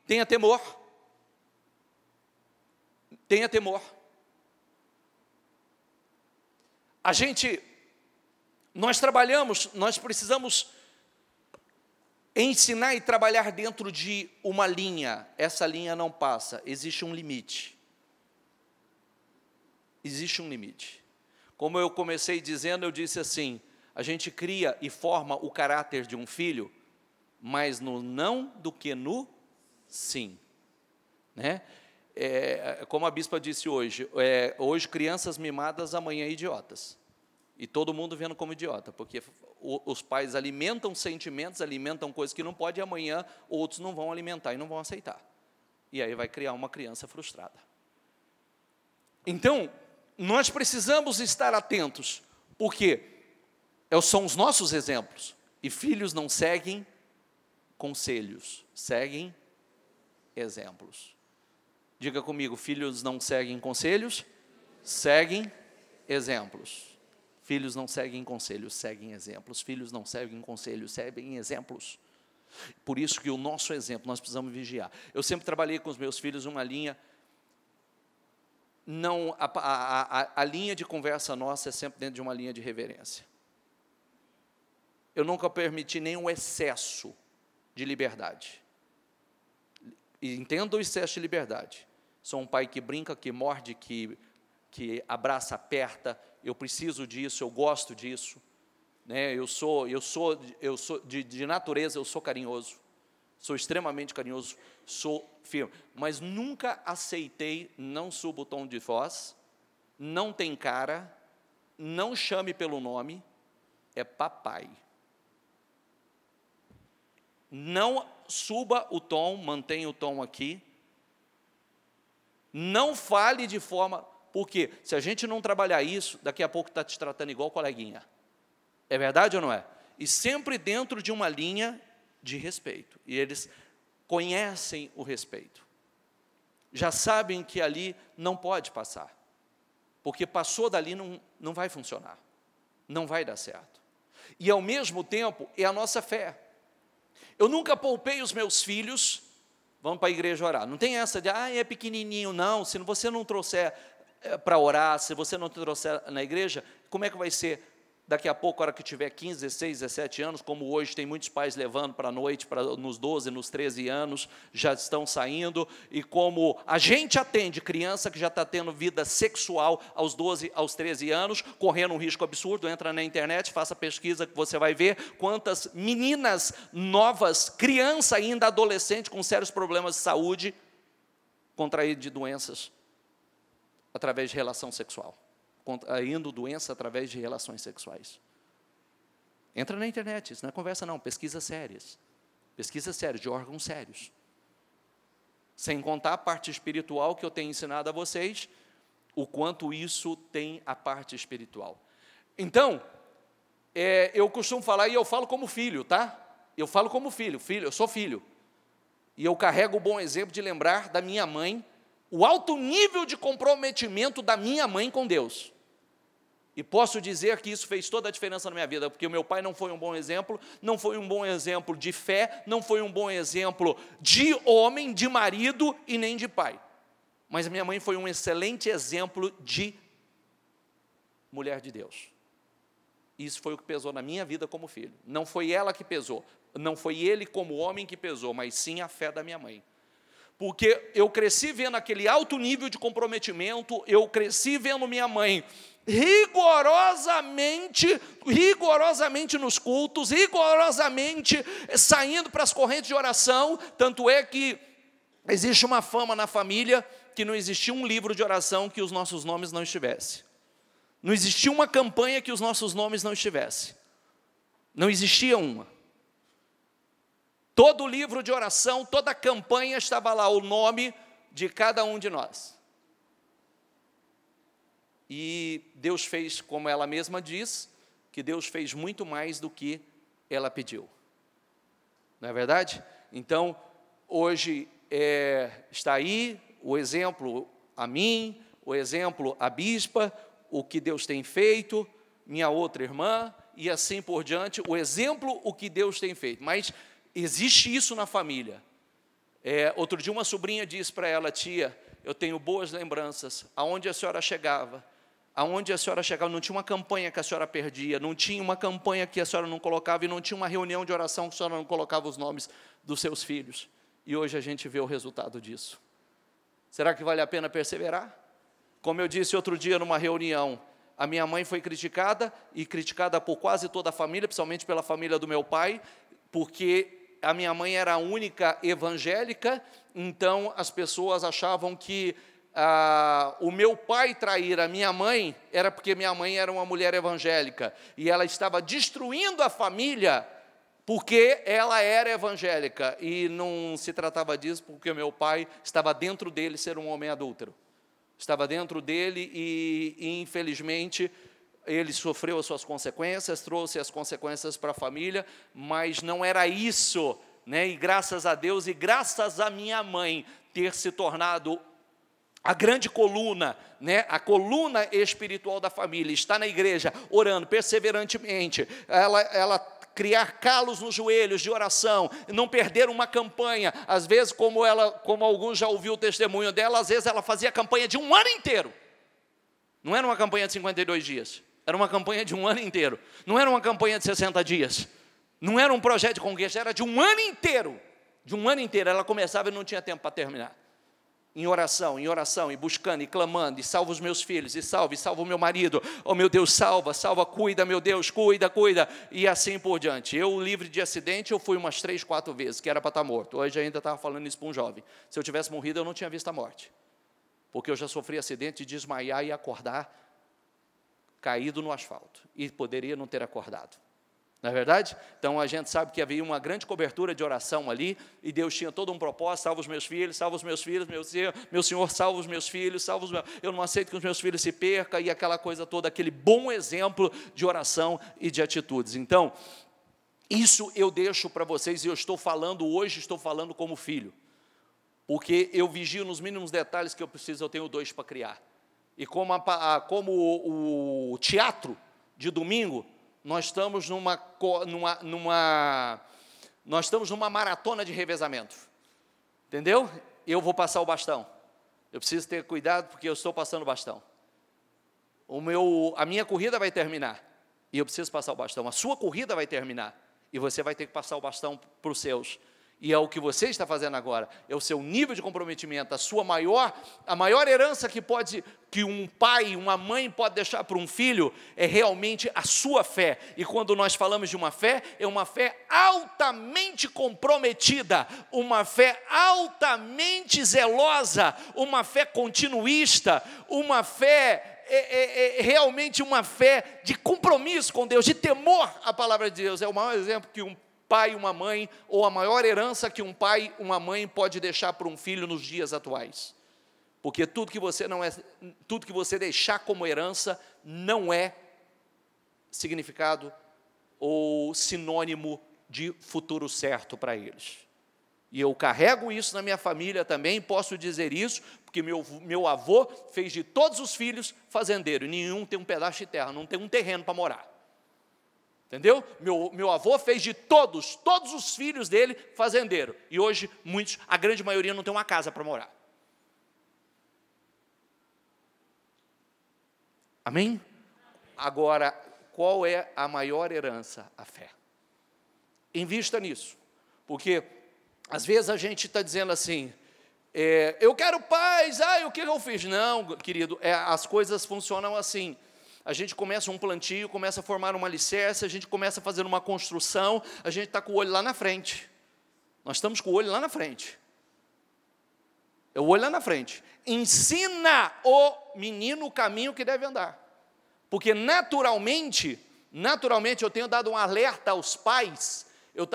tenha temor. Tenha temor. Nós precisamos ensinar e trabalhar dentro de uma linha. Essa linha não passa, existe um limite. Existe um limite. Como eu comecei dizendo, eu disse assim, a gente cria e forma o caráter de um filho, mais no não do que no sim. Né? Como a bispa disse hoje, hoje crianças mimadas, amanhã idiotas. E todo mundo vendo como idiota, porque os pais alimentam sentimentos, alimentam coisas que não pode, e amanhã outros não vão alimentar e não vão aceitar. E aí vai criar uma criança frustrada. Então, nós precisamos estar atentos, porque são os nossos exemplos. E filhos não seguem conselhos, seguem exemplos. Diga comigo, filhos não seguem conselhos, seguem exemplos. Filhos não seguem conselhos, seguem exemplos. Filhos não seguem conselhos, seguem exemplos. Por isso que o nosso exemplo, nós precisamos vigiar. Eu sempre trabalhei com os meus filhos uma linha, não, a linha de conversa nossa é sempre dentro de uma linha de reverência. Eu nunca permiti nenhum excesso de liberdade. E entenda o excesso de liberdade. Sou um pai que brinca, que morde, que abraça, aperta. Eu preciso disso, eu gosto disso. Né? Eu sou de natureza, eu sou carinhoso. Sou extremamente carinhoso, sou firme. Mas nunca aceitei, não suba o tom de voz, não tem cara, não chame pelo nome, é papai. Não suba o tom, mantenha o tom aqui. Não fale de forma... Porque se a gente não trabalhar isso, daqui a pouco está te tratando igual coleguinha. É verdade ou não é? E sempre dentro de uma linha de respeito. E eles conhecem o respeito. Já sabem que ali não pode passar. Porque passou dali não vai funcionar. Não vai dar certo. E ao mesmo tempo é a nossa fé. Eu nunca poupei os meus filhos, vamos para a igreja orar. Não tem essa de, é pequenininho, não. Se você não trouxer para orar, se você não trouxer na igreja, como é que vai ser daqui a pouco, a hora que tiver 15, 16, 17 anos, como hoje tem muitos pais levando para a noite, nos 12, nos 13 anos, já estão saindo, e como a gente atende criança que já está tendo vida sexual aos 12, aos 13 anos, correndo um risco absurdo, entra na internet, faça pesquisa que você vai ver quantas meninas novas, criança ainda, adolescente, com sérios problemas de saúde, contraídas de doenças através de relação sexual. Contraindo doença através de relações sexuais. Entra na internet, isso não é conversa não, pesquisas sérias, de órgãos sérios. Sem contar a parte espiritual que eu tenho ensinado a vocês, o quanto isso tem a parte espiritual. Então, eu costumo falar, e eu falo como filho, tá? Eu falo como filho, eu sou filho. E eu carrego o bom exemplo de lembrar da minha mãe, o alto nível de comprometimento da minha mãe com Deus. E posso dizer que isso fez toda a diferença na minha vida, porque o meu pai não foi um bom exemplo, não foi um bom exemplo de fé, não foi um bom exemplo de homem, de marido e nem de pai. Mas a minha mãe foi um excelente exemplo de mulher de Deus. Isso foi o que pesou na minha vida como filho. Não foi ela que pesou, não foi ele como homem que pesou, mas sim a fé da minha mãe. Porque eu cresci vendo aquele alto nível de comprometimento, eu cresci vendo minha mãe rigorosamente nos cultos, rigorosamente saindo para as correntes de oração, tanto é que existe uma fama na família que não existia um livro de oração que os nossos nomes não estivessem. Não existia uma campanha que os nossos nomes não estivessem. Não existia uma. Todo livro de oração, toda campanha estava lá, o nome de cada um de nós. E Deus fez, como ela mesma diz, que Deus fez muito mais do que ela pediu. Não é verdade? Então, hoje está aí o exemplo a mim, o exemplo a bispa, o que Deus tem feito, minha outra irmã, e assim por diante, o exemplo, o que Deus tem feito. Mas existe isso na família. Outro dia uma sobrinha disse para ela, tia, eu tenho boas lembranças, aonde a senhora chegava, não tinha uma campanha que a senhora perdia, não tinha uma campanha que a senhora não colocava, e não tinha uma reunião de oração que a senhora não colocava os nomes dos seus filhos. E hoje a gente vê o resultado disso. Será que vale a pena perseverar? Como eu disse outro dia numa reunião, a minha mãe foi criticada, e criticada por quase toda a família, principalmente pela família do meu pai, porque a minha mãe era a única evangélica, então as pessoas achavam que o meu pai trair a minha mãe era porque minha mãe era uma mulher evangélica, e ela estava destruindo a família porque ela era evangélica, e não se tratava disso porque meu pai estava dentro dele ser um homem adúltero. Estava dentro dele e, infelizmente, ele sofreu as suas consequências, trouxe as consequências para a família, mas não era isso, né? E graças a Deus e graças a minha mãe ter se tornado a grande coluna, né? A coluna espiritual da família, está na igreja, orando perseverantemente, ela criar calos nos joelhos de oração, não perder uma campanha. Às vezes, como alguns já ouviu o testemunho dela, às vezes ela fazia campanha de um ano inteiro. Não era uma campanha de 52 dias, era uma campanha de um ano inteiro. Não era uma campanha de 60 dias, não era um projeto de conquista, era de um ano inteiro. De um ano inteiro, ela começava e não tinha tempo para terminar. Em oração, e buscando, e clamando, e salva os meus filhos, e salva o meu marido, oh meu Deus, salva, cuida, meu Deus, cuida, e assim por diante. Eu, livre de acidente, eu fui umas 3, 4 vezes, que era para estar morto. Hoje ainda estava falando isso para um jovem. Se eu tivesse morrido, eu não tinha visto a morte, porque eu já sofri acidente de desmaiar e acordar caído no asfalto, e poderia não ter acordado. Não é verdade? Então, a gente sabe que havia uma grande cobertura de oração ali, e Deus tinha todo um propósito: salva os meus filhos, meu Senhor, salva os meus filhos, eu não aceito que os meus filhos se percam, e aquela coisa toda, aquele bom exemplo de oração e de atitudes. Então, isso eu deixo para vocês, e eu estou falando como filho, porque eu vigio nos mínimos detalhes que eu preciso, eu tenho 2 para criar. E como o teatro de domingo, nós estamos numa maratona de revezamento, entendeu? Eu vou passar o bastão, eu preciso ter cuidado porque eu estou passando o bastão. A minha corrida vai terminar, e eu preciso passar o bastão. A sua corrida vai terminar, e você vai ter que passar o bastão para os seus. E é o que você está fazendo agora, é o seu nível de comprometimento, a maior herança que um pai, uma mãe pode deixar para um filho, é realmente a sua fé. E quando nós falamos de uma fé, é uma fé altamente comprometida, uma fé altamente zelosa, uma fé continuista, uma fé realmente uma fé de compromisso com Deus, de temor à palavra de Deus. É o maior exemplo que um pai e uma mãe, ou a maior herança que um pai e uma mãe pode deixar para um filho nos dias atuais. Porque tudo que você deixar como herança não é significado ou sinônimo de futuro certo para eles. E eu carrego isso na minha família também, posso dizer isso, porque meu avô fez de todos os filhos fazendeiro, e nenhum tem um pedaço de terra, não tem um terreno para morar. Entendeu? Meu avô fez de todos os filhos dele fazendeiro. E hoje, a grande maioria não tem uma casa para morar. Amém? Agora, qual é a maior herança? A fé. Invista nisso. Porque, às vezes, a gente está dizendo assim, eu quero paz, o que eu fiz? Não, querido, as coisas funcionam assim. A gente começa um plantio, começa a formar uma alicerce, a gente começa a fazer uma construção, a gente está com o olho lá na frente. Nós estamos com o olho lá na frente. É o olho lá na frente. Ensina o menino o caminho que deve andar. Porque naturalmente eu tenho dado um alerta aos pais, eu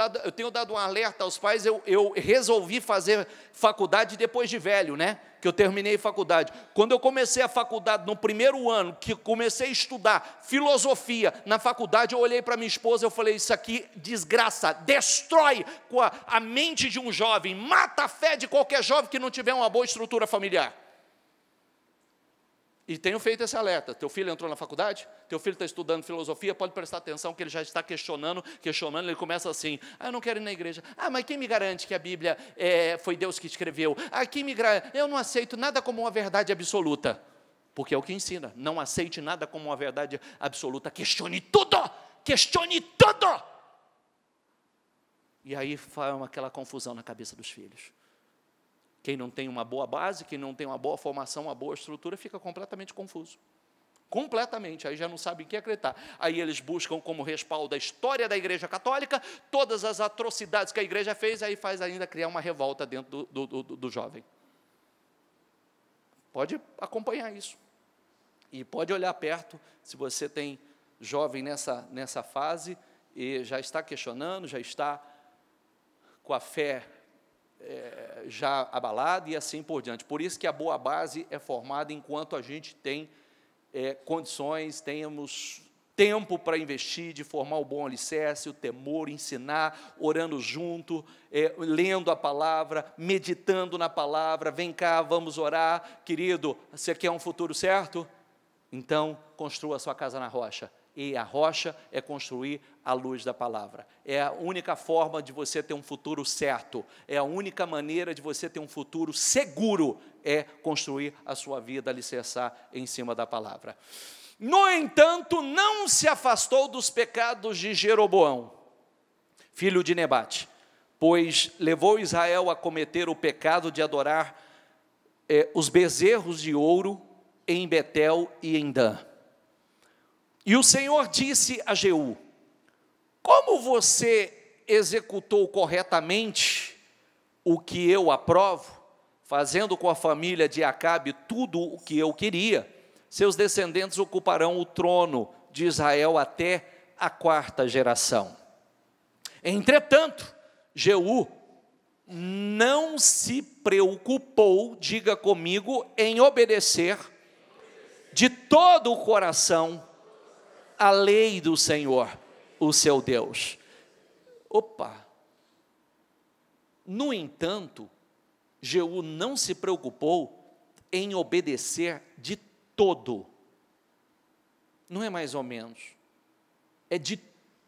resolvi fazer faculdade depois de velho, né? Que eu terminei faculdade. Quando eu comecei a faculdade, no primeiro ano, que comecei a estudar filosofia na faculdade, eu olhei para minha esposa e eu falei, isso aqui desgraça, destrói a mente de um jovem, mata a fé de qualquer jovem que não tiver uma boa estrutura familiar. E tenho feito esse alerta. Teu filho entrou na faculdade? Teu filho está estudando filosofia? Pode prestar atenção que ele já está questionando, ele começa assim, eu não quero ir na igreja. Mas quem me garante que a Bíblia foi Deus que escreveu? Eu não aceito nada como uma verdade absoluta. Porque é o que ensina, não aceite nada como uma verdade absoluta, questione tudo! Questione tudo! E aí faz aquela confusão na cabeça dos filhos. Quem não tem uma boa base, quem não tem uma boa formação, uma boa estrutura, fica completamente confuso. completamente, aí já não sabem o que acreditar. Aí eles buscam como respaldo a história da Igreja Católica, todas as atrocidades que a igreja fez, aí faz ainda criar uma revolta dentro do jovem. Pode acompanhar isso. E pode olhar perto, se você tem jovem nessa fase, e já está questionando, já está com a fé já abalada, e assim por diante. Por isso que a boa base é formada enquanto a gente tem condições, tenhamos tempo para investir, de formar o bom alicerce, o temor, ensinar, orando junto, lendo a palavra, meditando na palavra. Vem cá, vamos orar. Querido, você quer um futuro certo? Então, construa a sua casa na rocha. E a rocha é construir à luz da palavra. É a única forma de você ter um futuro certo. É a única maneira de você ter um futuro seguro, é construir a sua vida, alicerçar em cima da palavra. No entanto, não se afastou dos pecados de Jeroboão, filho de Nebate, pois levou Israel a cometer o pecado de adorar os bezerros de ouro em Betel e em Dan. E o Senhor disse a Jeú: como você executou corretamente o que eu aprovo, fazendo com a família de Acabe tudo o que eu queria, seus descendentes ocuparão o trono de Israel até a 4ª geração. Entretanto, Jeú não se preocupou, diga comigo, em obedecer de todo o coração a lei do Senhor, o seu Deus. No entanto, Jeú não se preocupou em obedecer de todo. Não é mais ou menos, é de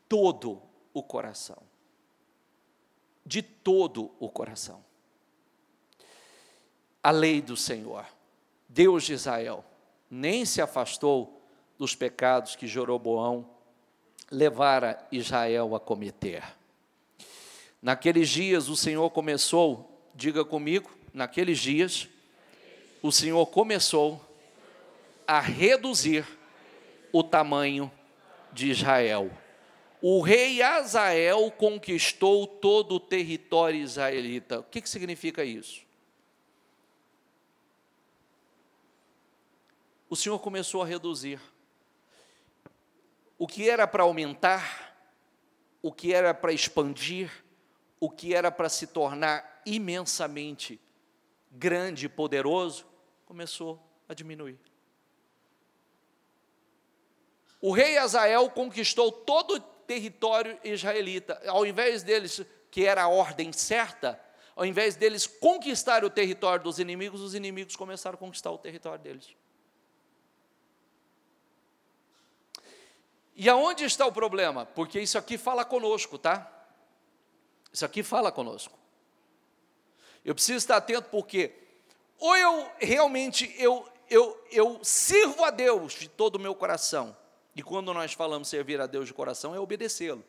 todo o coração. De todo o coração. A lei do Senhor, Deus de Israel, nem se afastou dos pecados que Jeroboão levara Israel a cometer. Naqueles dias o Senhor começou, diga comigo, naqueles dias o Senhor começou a reduzir o tamanho de Israel. O rei Azael conquistou todo o território israelita. O que significa isso? O Senhor começou a reduzir. O que era para aumentar, o que era para expandir, o que era para se tornar imensamente grande e poderoso, começou a diminuir. O rei Azael conquistou todo o território israelita. Ao invés deles, que era a ordem certa, ao invés deles conquistar o território dos inimigos, os inimigos começaram a conquistar o território deles. E aonde está o problema? Porque isso aqui fala conosco, tá? Isso aqui fala conosco. Eu preciso estar atento porque ou eu realmente eu sirvo a Deus de todo o meu coração. E quando nós falamos servir a Deus de coração, é obedecê-lo.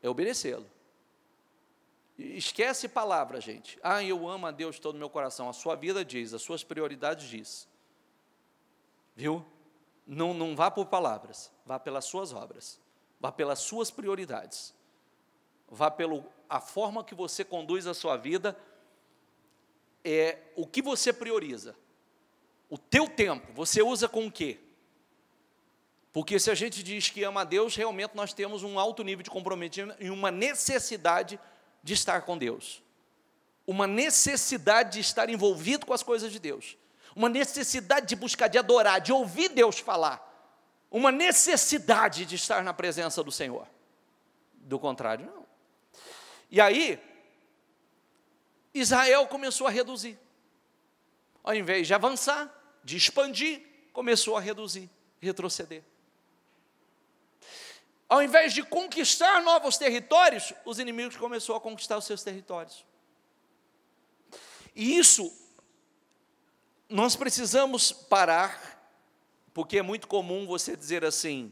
É obedecê-lo. Esquece palavra, gente. Eu amo a Deus de todo o meu coração. A sua vida diz, as suas prioridades diz. Viu? Não vá por palavras, vá pelas suas obras, vá pelas suas prioridades, vá pela forma que você conduz a sua vida, o que você prioriza, o teu tempo, você usa com o quê? Porque se a gente diz que ama a Deus, realmente nós temos um alto nível de comprometimento e uma necessidade de estar com Deus, uma necessidade de estar envolvido com as coisas de Deus, uma necessidade de buscar, de adorar, de ouvir Deus falar, uma necessidade de estar na presença do Senhor. Do contrário, não. E aí, Israel começou a reduzir. Ao invés de avançar, de expandir, começou a reduzir, retroceder. Ao invés de conquistar novos territórios, os inimigos começaram a conquistar os seus territórios. E isso nós precisamos parar, porque é muito comum você dizer assim: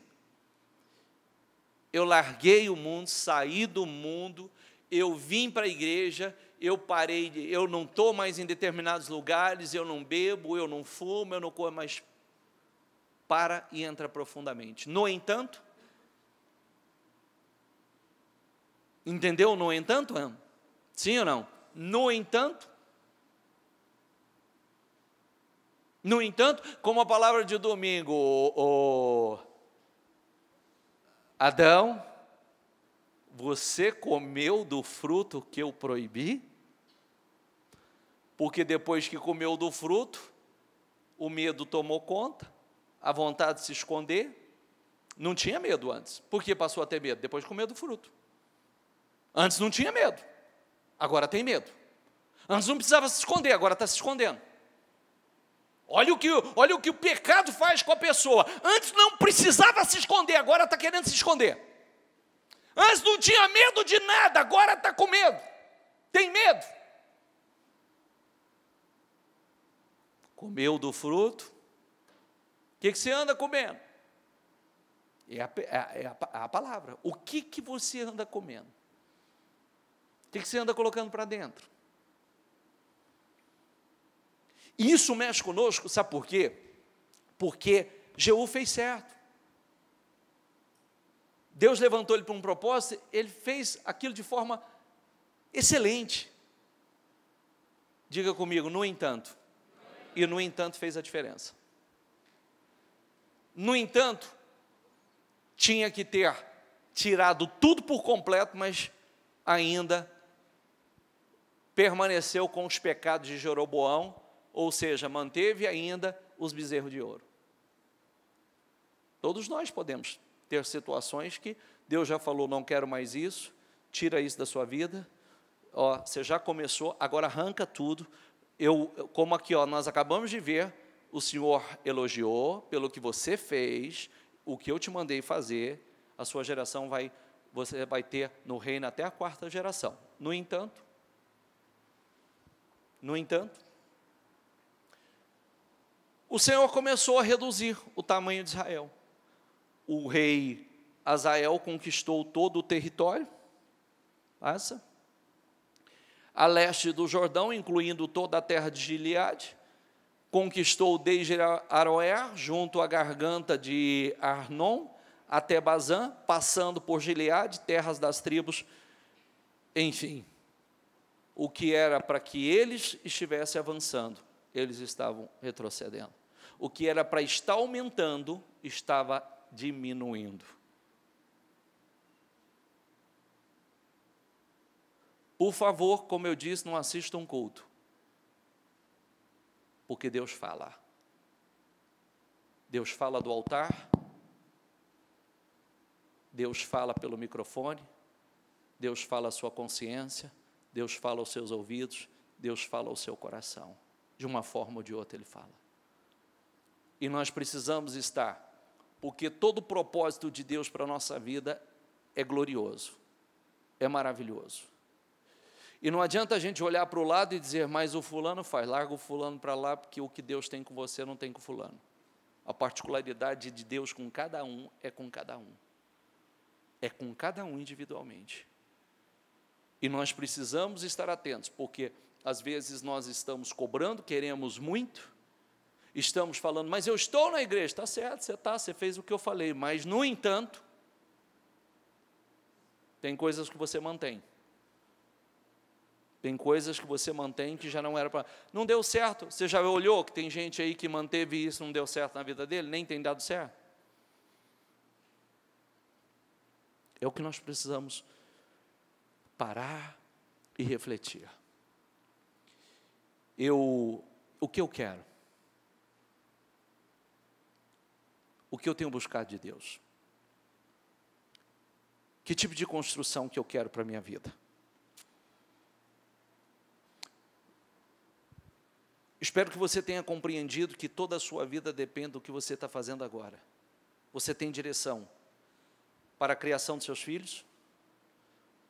eu larguei o mundo, saí do mundo, eu vim para a igreja, eu parei, eu não estou mais em determinados lugares, eu não bebo, eu não fumo, eu não como mais. para e entra profundamente. No entanto, entendeu? No entanto, sim ou não? No entanto, como a palavra de domingo, Adão, você comeu do fruto que eu proibi? Porque depois que comeu do fruto, o medo tomou conta, a vontade de se esconder. Não tinha medo antes. Por que passou a ter medo? Depois de comer do fruto. Antes não tinha medo, agora tem medo. Antes não precisava se esconder, agora está se escondendo. Olha o que o pecado faz com a pessoa. Antes não precisava se esconder, agora está querendo se esconder. Antes não tinha medo de nada, agora está com medo. Tem medo. Comeu do fruto. O que você anda comendo? É a palavra. O que você anda comendo? O que você anda colocando para dentro? Isso mexe conosco, sabe por quê? Porque Jeú fez certo. Deus levantou ele para um propósito, ele fez aquilo de forma excelente. Diga comigo, no entanto. E no entanto fez a diferença. No entanto, tinha que ter tirado tudo por completo, mas ainda permaneceu com os pecados de Jeroboão, ou seja, manteve ainda os bezerros de ouro. Todos nós podemos ter situações que Deus já falou, não quero mais isso, tira isso da sua vida, você já começou, agora arranca tudo. Como aqui, nós acabamos de ver, o Senhor elogiou pelo que você fez, o que eu te mandei fazer, a sua geração você vai ter no reino até a 4ª geração. No entanto, o Senhor começou a reduzir o tamanho de Israel. O rei Azael conquistou todo o território, a leste do Jordão, incluindo toda a terra de Gileade, conquistou desde Aroer, junto à garganta de Arnon, até Bazã, passando por Gileade, terras das tribos, enfim. O que era para que eles estivessem avançando, eles estavam retrocedendo. O que era para estar aumentando, estava diminuindo. Por favor, como eu disse, não assista um culto. Porque Deus fala. Deus fala do altar. Deus fala pelo microfone. Deus fala à sua consciência. Deus fala aos seus ouvidos. Deus fala ao seu coração. De uma forma ou de outra Ele fala. E nós precisamos estar, porque todo o propósito de Deus para a nossa vida é glorioso, é maravilhoso. E não adianta a gente olhar para o lado e dizer, mas o fulano faz, larga o fulano para lá, porque o que Deus tem com você não tem com o fulano. A particularidade de Deus com cada um é com cada um. É com cada um individualmente. E nós precisamos estar atentos, porque às vezes nós estamos cobrando, queremos muito, estamos falando, mas eu estou na igreja, está certo, você fez o que eu falei, mas no entanto, tem coisas que você mantém. Tem coisas que você mantém que já não era para... Não deu certo. Você já olhou que tem gente aí que manteve isso, não deu certo na vida dele, nem tem dado certo? É o que nós precisamos parar e refletir. O que eu quero? O que eu tenho buscado de Deus? Que tipo de construção que eu quero para a minha vida? Espero que você tenha compreendido que toda a sua vida depende do que você está fazendo agora. Você tem direção para a criação dos seus filhos?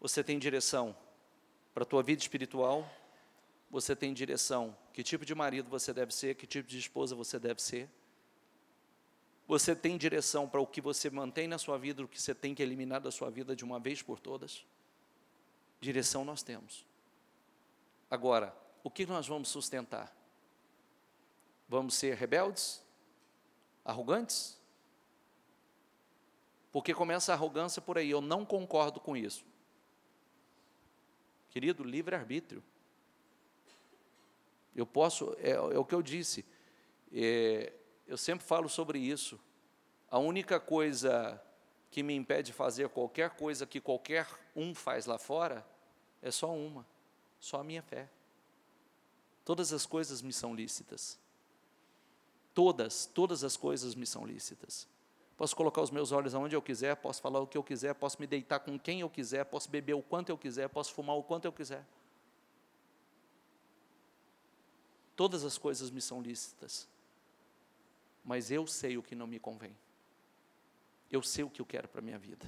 Você tem direção para a tua vida espiritual? Você tem direção, que tipo de marido você deve ser, que tipo de esposa você deve ser? Você tem direção para o que você mantém na sua vida, o que você tem que eliminar da sua vida de uma vez por todas? Direção nós temos. Agora, o que nós vamos sustentar? Vamos ser rebeldes? Arrogantes? Porque começa a arrogância por aí, eu não concordo com isso. Querido, livre-arbítrio. Eu posso, é o que eu disse, eu sempre falo sobre isso. A única coisa que me impede de fazer qualquer coisa que qualquer um faz lá fora, é só uma, só a minha fé. Todas as coisas me são lícitas. Todas as coisas me são lícitas. Posso colocar os meus olhos aonde eu quiser, posso falar o que eu quiser, posso me deitar com quem eu quiser, posso beber o quanto eu quiser, posso fumar o quanto eu quiser. Todas as coisas me são lícitas. Mas eu sei o que não me convém. Eu sei o que eu quero para a minha vida.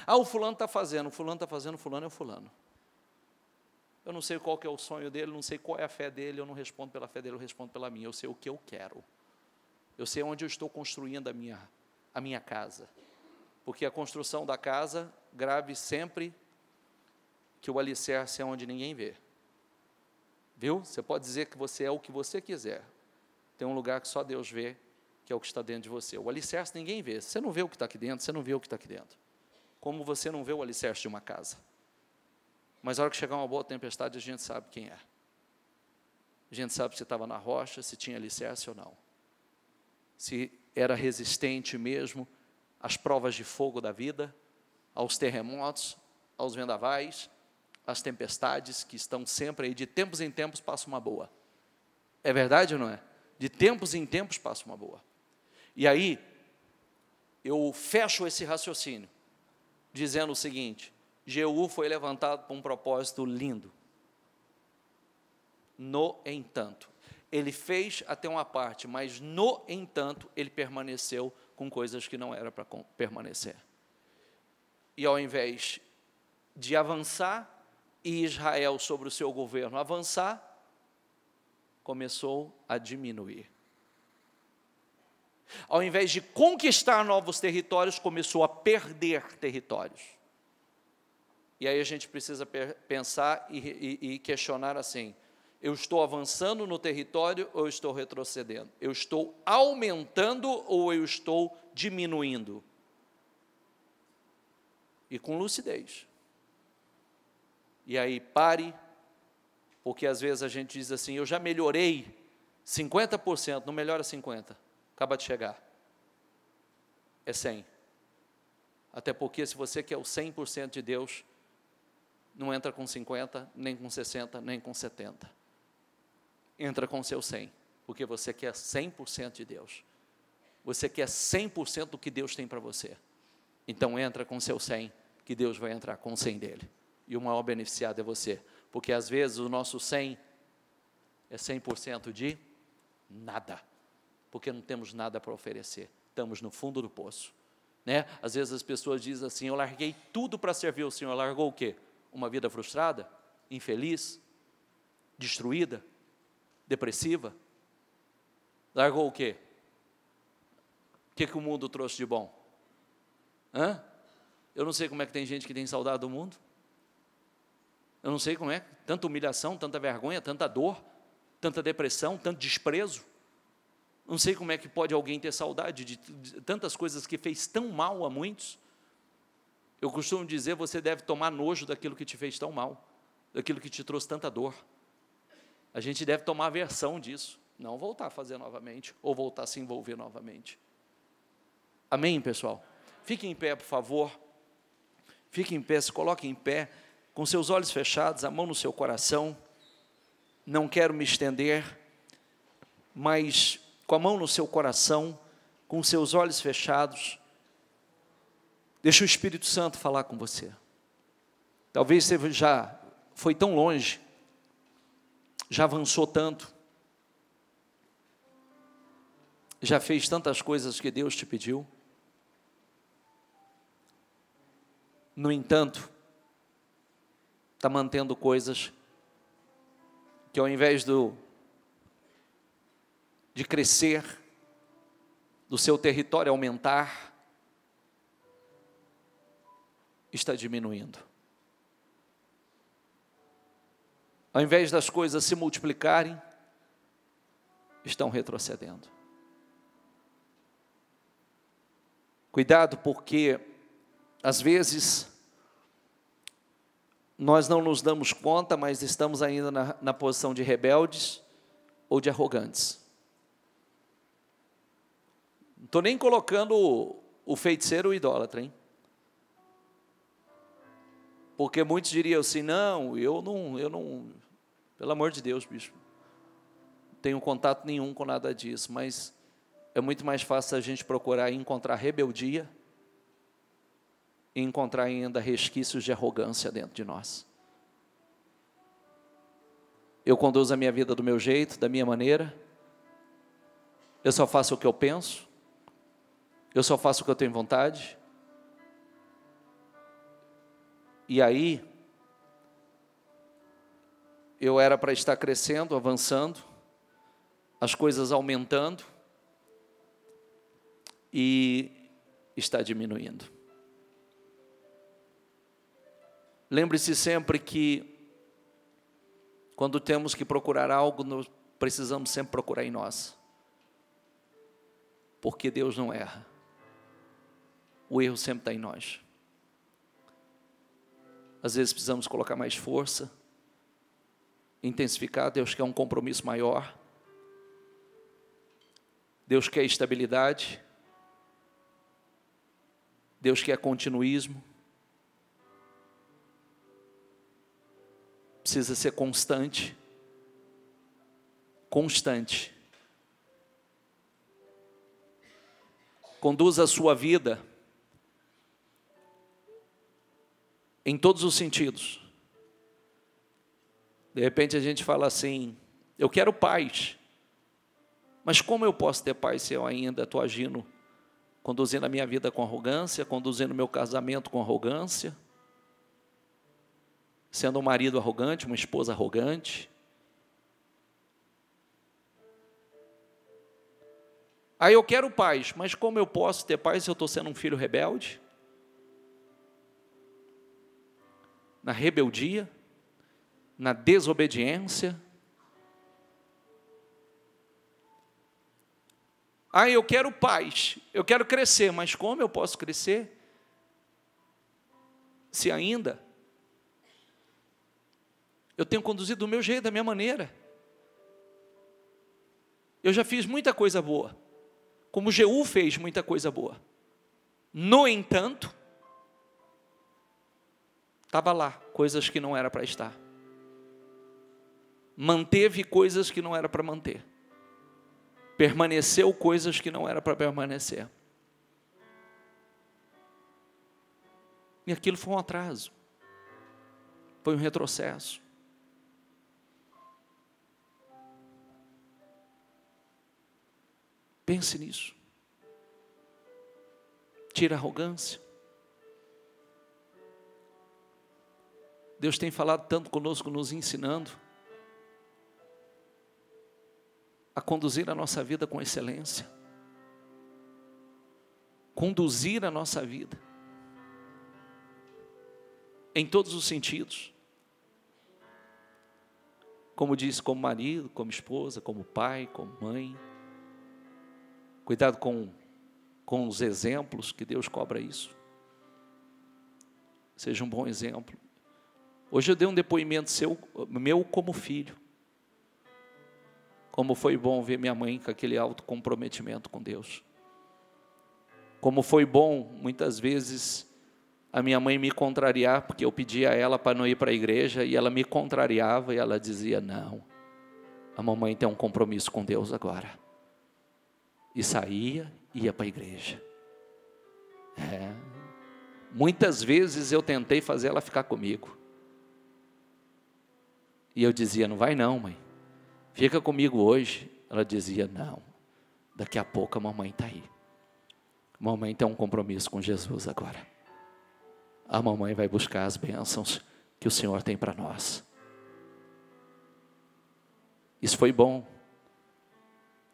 Ah, o fulano está fazendo, fulano é o fulano. Eu não sei qual que é o sonho dele, não sei qual é a fé dele, eu não respondo pela fé dele, eu respondo pela minha. Eu sei o que eu quero. Eu sei onde eu estou construindo a minha casa. Porque a construção da casa, grave sempre que o alicerce é onde ninguém vê. Viu? Você pode dizer que você é o que você quiser. Tem um lugar que só Deus vê, que é o que está dentro de você. O alicerce ninguém vê. Você não vê o que está aqui dentro, você não vê o que está aqui dentro. Como você não vê o alicerce de uma casa. Mas na hora que chegar uma boa tempestade, a gente sabe quem é. A gente sabe se estava na rocha, se tinha alicerce ou não. Se era resistente mesmo às provas de fogo da vida, aos terremotos, aos vendavais, às tempestades que estão sempre aí, de tempos em tempos passa uma boa. É verdade ou não é? De tempos em tempos passa uma boa. E aí, eu fecho esse raciocínio, dizendo o seguinte: Jeú foi levantado para um propósito lindo. No entanto, ele fez até uma parte, mas no entanto, ele permaneceu com coisas que não era para permanecer. E ao invés de avançar, e Israel sobre o seu governo avançar, começou a diminuir. Ao invés de conquistar novos territórios, começou a perder territórios. E aí a gente precisa pensar e questionar assim: eu estou avançando no território ou eu estou retrocedendo? Eu estou aumentando ou eu estou diminuindo? E com lucidez. E aí pare, porque às vezes a gente diz assim: eu já melhorei 50%, não melhora 50%, acaba de chegar. É 100%. Até porque se você quer o 100% de Deus, não entra com 50, nem com 60, nem com 70. Entra com seu 100, porque você quer 100% de Deus. Você quer 100% do que Deus tem para você. Então entra com seu 100, que Deus vai entrar com o 100 dele. E o maior beneficiado é você. Porque às vezes o nosso 100 é 100% de nada. Porque não temos nada para oferecer. Estamos no fundo do poço. Né? Às vezes as pessoas dizem assim: eu larguei tudo para servir o Senhor. Largou o quê? Uma vida frustrada? Infeliz? Destruída? Depressiva? Largou o quê? O que o mundo trouxe de bom? Eu não sei como é que tem gente que tem saudade do mundo. Eu não sei como é, tanta humilhação, tanta vergonha, tanta dor, tanta depressão, tanto desprezo. Não sei como é que pode alguém ter saudade de tantas coisas que fez tão mal a muitos. Eu costumo dizer: você deve tomar nojo daquilo que te fez tão mal, daquilo que te trouxe tanta dor. A gente deve tomar aversão disso, não voltar a fazer novamente, ou voltar a se envolver novamente. Amém, pessoal? Fiquem em pé, por favor. Fiquem em pé, se coloquem em pé, com seus olhos fechados, a mão no seu coração. Não quero me estender, mas com a mão no seu coração, com seus olhos fechados, deixa o Espírito Santo falar com você. Talvez você já foi tão longe, já avançou tanto, já fez tantas coisas que Deus te pediu. No entanto, está mantendo coisas que, ao invés de crescer, do seu território aumentar, está diminuindo. Ao invés das coisas se multiplicarem, estão retrocedendo. Cuidado, porque às vezes nós não nos damos conta, mas estamos ainda na posição de rebeldes ou de arrogantes. Não estou nem colocando o feiticeiro ou o idólatra, hein? Porque muitos diriam assim, não, eu não, pelo amor de Deus, bicho, não tenho contato nenhum com nada disso, mas é muito mais fácil a gente procurar encontrar rebeldia e encontrar ainda resquícios de arrogância dentro de nós. Eu conduzo a minha vida do meu jeito, da minha maneira, eu só faço o que eu penso, eu só faço o que eu tenho vontade. E aí, eu era para estar crescendo, avançando, as coisas aumentando, e está diminuindo. Lembre-se sempre que, quando temos que procurar algo, nós precisamos sempre procurar em nós, porque Deus não erra, o erro sempre está em nós. Às vezes precisamos colocar mais força, intensificar. Deus quer um compromisso maior, Deus quer estabilidade, Deus quer continuismo, precisa ser constante, conduza a sua vida em todos os sentidos. De repente a gente fala assim, eu quero paz, mas como eu posso ter paz se eu ainda estou agindo, conduzindo a minha vida com arrogância, conduzindo o meu casamento com arrogância, sendo um marido arrogante, uma esposa arrogante? Aí eu quero paz, mas como eu posso ter paz se eu estou sendo um filho rebelde? Na rebeldia, na desobediência. Eu quero paz, eu quero crescer, mas como eu posso crescer se ainda eu tenho conduzido do meu jeito, da minha maneira? Eu já fiz muita coisa boa, como Jeú fez muita coisa boa. No entanto, estava lá, coisas que não era para estar. Manteve coisas que não era para manter. Permaneceu coisas que não era para permanecer. E aquilo foi um atraso. Foi um retrocesso. Pense nisso. Tira a arrogância. Deus tem falado tanto conosco, nos ensinando a conduzir a nossa vida com excelência. Conduzir a nossa vida em todos os sentidos. Como disse, como marido, como esposa, como pai, como mãe. Cuidado com os exemplos, que Deus cobra isso. Seja um bom exemplo. Hoje eu dei um depoimento meu como filho. Como foi bom ver minha mãe com aquele alto comprometimento com Deus. Como foi bom, muitas vezes, a minha mãe me contrariar, porque eu pedia a ela para não ir para a igreja, e ela me contrariava, e ela dizia, não, a mamãe tem um compromisso com Deus agora. E saía, ia para a igreja. Muitas vezes eu tentei fazer ela ficar comigo. E eu dizia, não vai não, mãe, fica comigo hoje. Ela dizia, não, daqui a pouco a mamãe está aí. A mamãe tem um compromisso com Jesus agora. A mamãe vai buscar as bênçãos que o Senhor tem para nós. Isso foi bom,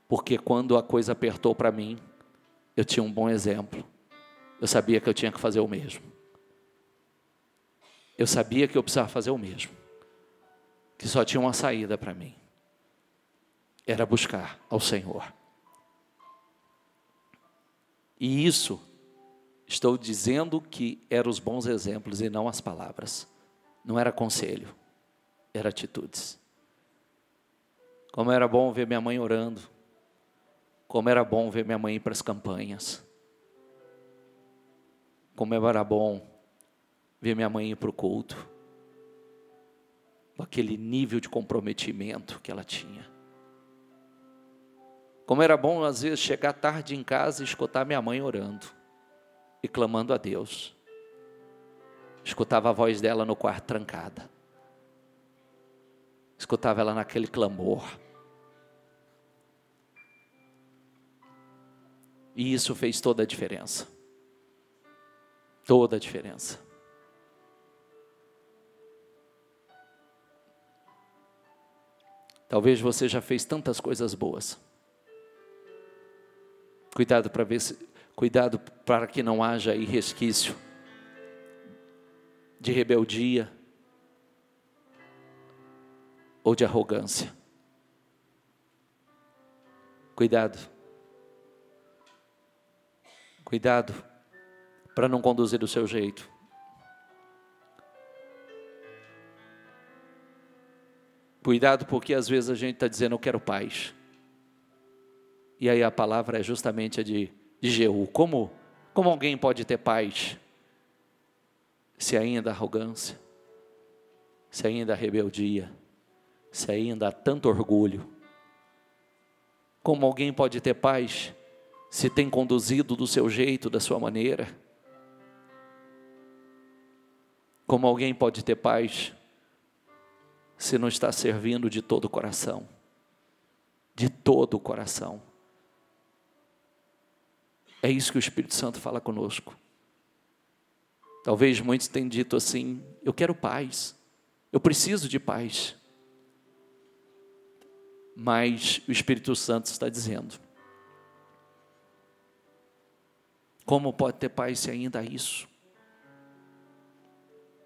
porque quando a coisa apertou para mim, eu tinha um bom exemplo. Eu sabia que eu tinha que fazer o mesmo. Eu sabia que eu precisava fazer o mesmo. Que só tinha uma saída para mim. Era buscar ao Senhor. E isso Estou dizendo que eram os bons exemplos e não as palavras. Não era conselho, era atitudes. Como era bom ver minha mãe orando. Como era bom ver minha mãe ir para as campanhas. Como era bom ver minha mãe ir para o culto. Aquele nível de comprometimento que ela tinha. Como era bom às vezes chegar tarde em casa e escutar minha mãe orando e clamando a Deus. Escutava a voz dela no quarto trancada. Escutava ela naquele clamor. E isso fez toda a diferença. Toda a diferença. Talvez você já fez tantas coisas boas. Cuidado para que não haja aí resquício de rebeldia ou de arrogância. Cuidado. Cuidado para não conduzir do seu jeito. Cuidado porque às vezes a gente está dizendo eu quero paz. E aí a palavra é justamente a de Jeú. Como alguém pode ter paz se ainda há arrogância, se ainda há rebeldia, se ainda há tanto orgulho? Como alguém pode ter paz se tem conduzido do seu jeito, da sua maneira? Como alguém pode ter paz se não está servindo de todo o coração? De todo o coração. É isso que o Espírito Santo fala conosco. Talvez muitos tenham dito assim, eu quero paz, eu preciso de paz. Mas o Espírito Santo está dizendo, como pode ter paz se ainda há isso?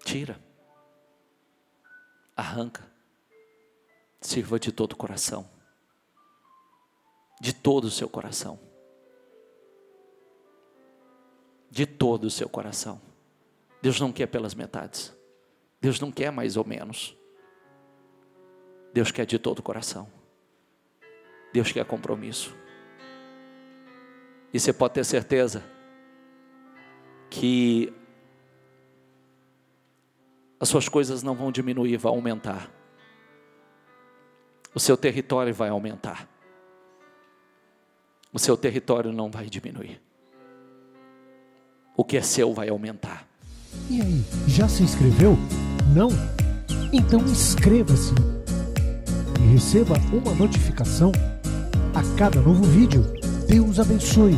Tira. Arranca. Sirva de todo o coração. De todo o seu coração. De todo o seu coração. Deus não quer pelas metades. Deus não quer mais ou menos. Deus quer de todo o coração. Deus quer compromisso. E você pode ter certeza que as suas coisas não vão diminuir, vão aumentar. O seu território vai aumentar. O seu território não vai diminuir. O que é seu vai aumentar. E aí, já se inscreveu? Não? Então inscreva-se e receba uma notificação a cada novo vídeo. Deus abençoe.